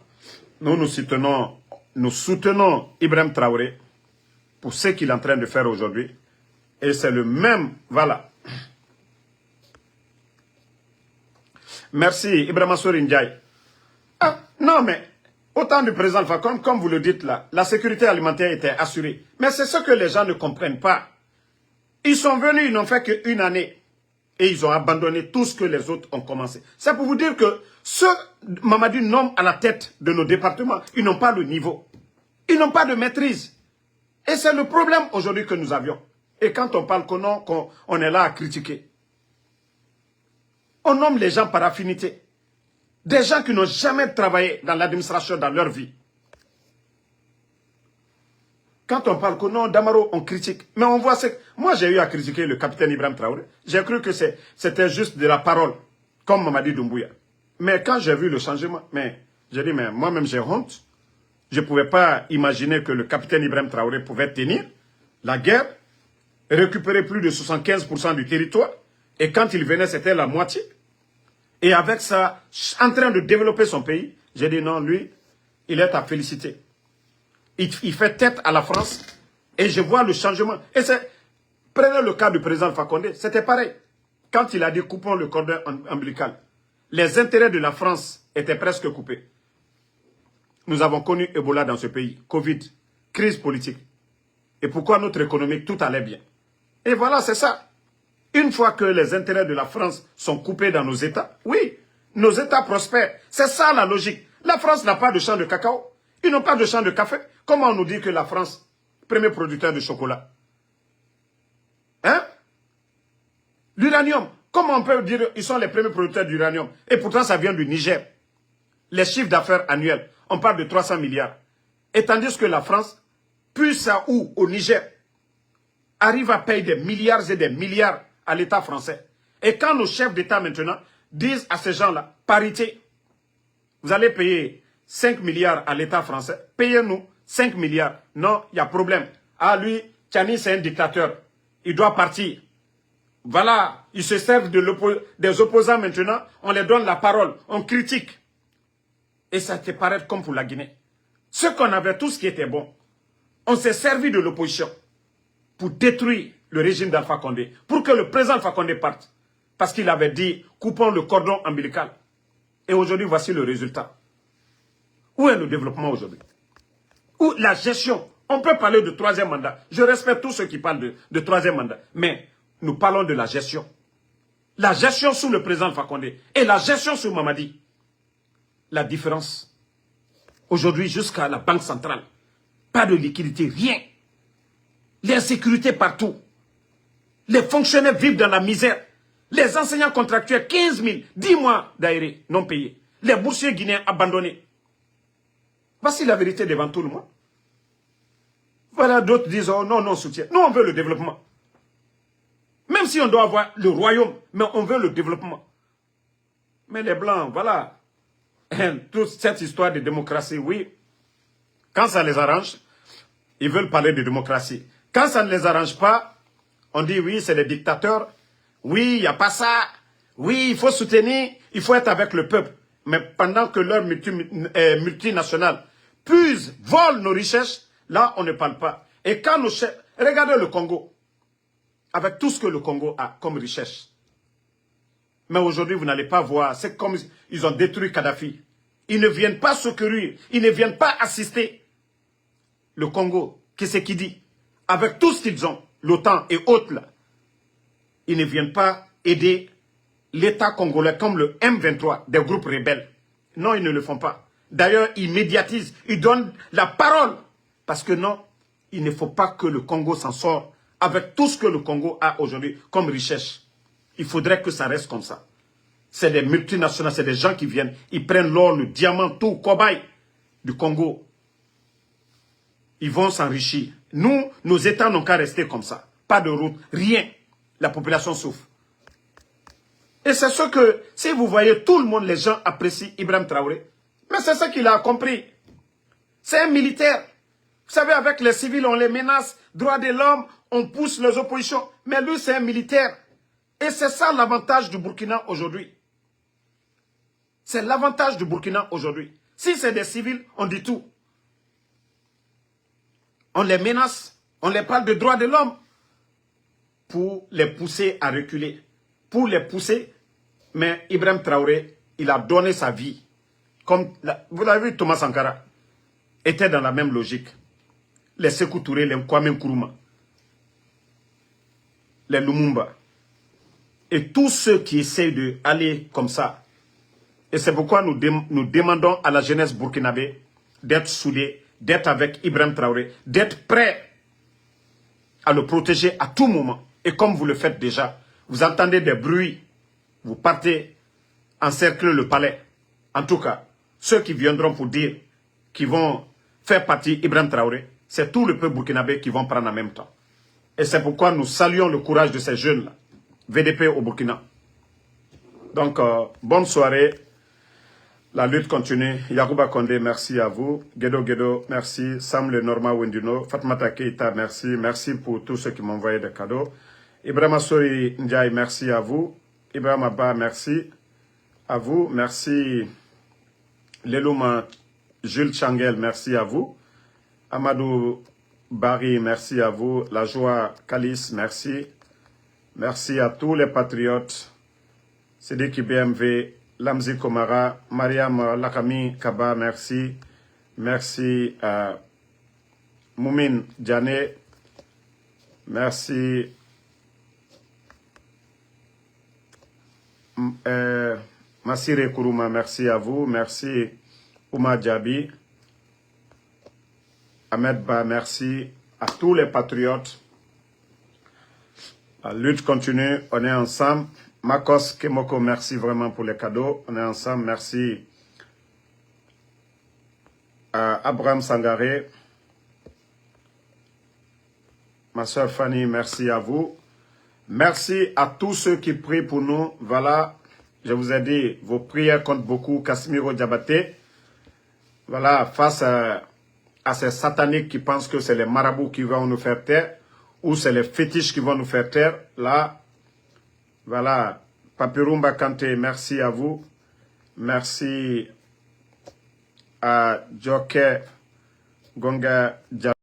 nous soutenons Ibrahim Traoré pour ce qu'il est en train de faire aujourd'hui. Et c'est le même, voilà. Merci, Ibrahim Assori Ndiaye. Ah, non, mais au temps du président Alpha, comme vous le dites là, la sécurité alimentaire était assurée. Mais c'est ce que les gens ne comprennent pas. Ils sont venus, ils n'ont fait qu'une année. Et ils ont abandonné tout ce que les autres ont commencé. C'est pour vous dire que ceux Mamadi nomme à la tête de nos départements, ils n'ont pas le niveau. Ils n'ont pas de maîtrise. Et c'est le problème aujourd'hui que nous avions. Et quand on parle qu'on est là à critiquer, on nomme les gens par affinité. Des gens qui n'ont jamais travaillé dans l'administration dans leur vie. Quand on parle que non, Damaro, on critique. Mais on voit ce que... Moi, j'ai eu à critiquer le capitaine Ibrahim Traoré. J'ai cru que c'était juste de la parole, comme Mamadi Doumbouya. Mais quand j'ai vu le changement, j'ai dit, mais moi-même, j'ai honte. Je ne pouvais pas imaginer que le capitaine Ibrahim Traoré pouvait tenir la guerre, récupérer plus de 75% du territoire. Et quand il venait, c'était la moitié. Et avec ça, en train de développer son pays, j'ai dit non, lui, il est à féliciter. Il fait tête à la France et je vois le changement. Et prenez le cas du président Alpha Condé, c'était pareil. Quand il a dit coupons le cordon ombilical, les intérêts de la France étaient presque coupés. Nous avons connu Ebola dans ce pays, Covid, crise politique. Et pourquoi notre économie, tout allait bien. Et voilà, c'est ça. Une fois que les intérêts de la France sont coupés dans nos États, oui, nos États prospèrent. C'est ça la logique. La France n'a pas de champ de cacao. Ils n'ont pas de champ de café. Comment on nous dit que la France, premier producteur de chocolat? Hein? L'uranium. Comment on peut dire qu'ils sont les premiers producteurs d'uranium? Et pourtant, ça vient du Niger. Les chiffres d'affaires annuels, on parle de 300 milliards. Et tandis que la France, plus à où au Niger, arrive à payer des milliards et des milliards à l'État français. Et quand nos chefs d'État maintenant disent à ces gens-là, parité, vous allez payer 5 milliards à l'État français, payez-nous 5 milliards. Non, il y a problème. Ah, lui, Tchani, c'est un dictateur. Il doit partir. Voilà, ils se servent des opposants maintenant, on les donne la parole, on critique. Et ça te paraît comme pour la Guinée. Ce qu'on avait, tout ce qui était bon, on s'est servi de l'opposition pour détruire le régime d'Alpha Condé, pour que le président Alpha Condé parte. Parce qu'il avait dit, coupons le cordon ombilical. Et aujourd'hui, voici le résultat. Où est le développement aujourd'hui? Où la gestion? On peut parler de troisième mandat. Je respecte tous ceux qui parlent de troisième mandat. Mais nous parlons de la gestion. La gestion sous le président Alpha Condé et la gestion sous Mamadi. La différence. Aujourd'hui, jusqu'à la banque centrale, pas de liquidité, rien. L'insécurité partout. Les fonctionnaires vivent dans la misère. Les enseignants contractuels, 15 000, 10 mois d'aéré non payés. Les boursiers guinéens abandonnés. Voici la vérité devant tout le monde. Voilà, d'autres disent, oh non, non, soutien. Nous, on veut le développement. Même si on doit avoir le royaume, mais on veut le développement. Mais les Blancs, voilà. Toute cette histoire de démocratie, oui. Quand ça les arrange, ils veulent parler de démocratie. Quand ça ne les arrange pas, on dit oui, c'est les dictateurs. Oui, il n'y a pas ça. Oui, il faut soutenir, il faut être avec le peuple. Mais pendant que leurs multinationales puisent, volent nos richesses, là, on ne parle pas. Et quand nos chefs... Regardez le Congo. Avec tout ce que le Congo a comme richesse. Mais aujourd'hui, vous n'allez pas voir. C'est comme ils ont détruit Kadhafi. Ils ne viennent pas secourir. Ils ne viennent pas assister. Le Congo, qu'est-ce qu'il dit? Avec tout ce qu'ils ont, l'OTAN et autres là, ils ne viennent pas aider l'État congolais comme le M23 des groupes rebelles. Non, ils ne le font pas. D'ailleurs, ils médiatisent, ils donnent la parole. Parce que non, il ne faut pas que le Congo s'en sorte avec tout ce que le Congo a aujourd'hui comme richesse. Il faudrait que ça reste comme ça. C'est des multinationales, c'est des gens qui viennent, ils prennent l'or, le diamant, tout, cobaye du Congo. Ils vont s'enrichir. Nous, nos États n'ont qu'à rester comme ça. Pas de route, rien. La population souffre. Et c'est ce que, si vous voyez, tout le monde, les gens apprécient Ibrahim Traoré. Mais Mais c'est ça qu'il a compris. C'est un militaire. Vous savez, avec les civils, on les menace, droits de l'homme, on pousse les oppositions. Mais lui, c'est un militaire. Et c'est ça l'avantage du Burkina aujourd'hui. C'est l'avantage du Burkina aujourd'hui. Si c'est des civils, on dit tout. On les menace, on les parle de droits de l'homme pour les pousser à reculer. Pour les pousser, mais Ibrahim Traoré, il a donné sa vie. Comme vous l'avez vu, Thomas Sankara était dans la même logique. Les Sékou Touré, les Kwame Nkrumah, les Lumumba. Et tous ceux qui essayent d'aller comme ça. Et c'est pourquoi nous demandons à la jeunesse burkinabé d'être soudée, d'être avec Ibrahim Traoré, d'être prêt à le protéger à tout moment. Et comme vous le faites déjà, vous entendez des bruits, vous partez encercler le palais. En tout cas, ceux qui viendront pour dire qu'ils vont faire partie Ibrahim Traoré, c'est tout le peuple burkinabé qui vont prendre en même temps. Et c'est pourquoi nous saluons le courage de ces jeunes-là, VDP au Burkina. Donc, bonne soirée. La lutte continue. Yacouba Condé, merci à vous. Gedo Gedo, merci. Sam Le Norma Wenduno. Fatmata Keita, merci. Merci pour tous ceux qui m'ont envoyé des cadeaux. Ibrahima Sori Ndiaye, merci à vous. Ibrahim Abba, merci à vous. Merci. Lelouma Jules Changel, merci à vous. Amadou Barry, merci à vous. La Joie Kalis, merci. Merci à tous les patriotes. Sidiki BMV, Lamzi Komara, Mariam Lakami Kaba, merci. Merci à Moumine Djane. Merci. Massire Kourouma, merci à vous. Merci Ouma Djabi. Ahmed Ba, merci à tous les patriotes. La lutte continue, on est ensemble. Makos Kemoko, merci vraiment pour les cadeaux. On est ensemble, merci à Abraham Sangaré. Ma soeur Fanny, merci à vous. Merci à tous ceux qui prient pour nous. Voilà, je vous ai dit, vos prières comptent beaucoup. Casimiro Diabaté. Voilà, face à ces sataniques qui pensent que c'est les marabouts qui vont nous faire taire, ou c'est les fétiches qui vont nous faire taire. Là, voilà, Papirumba Kanté, merci à vous. Merci à Joker Gonga Diabaté.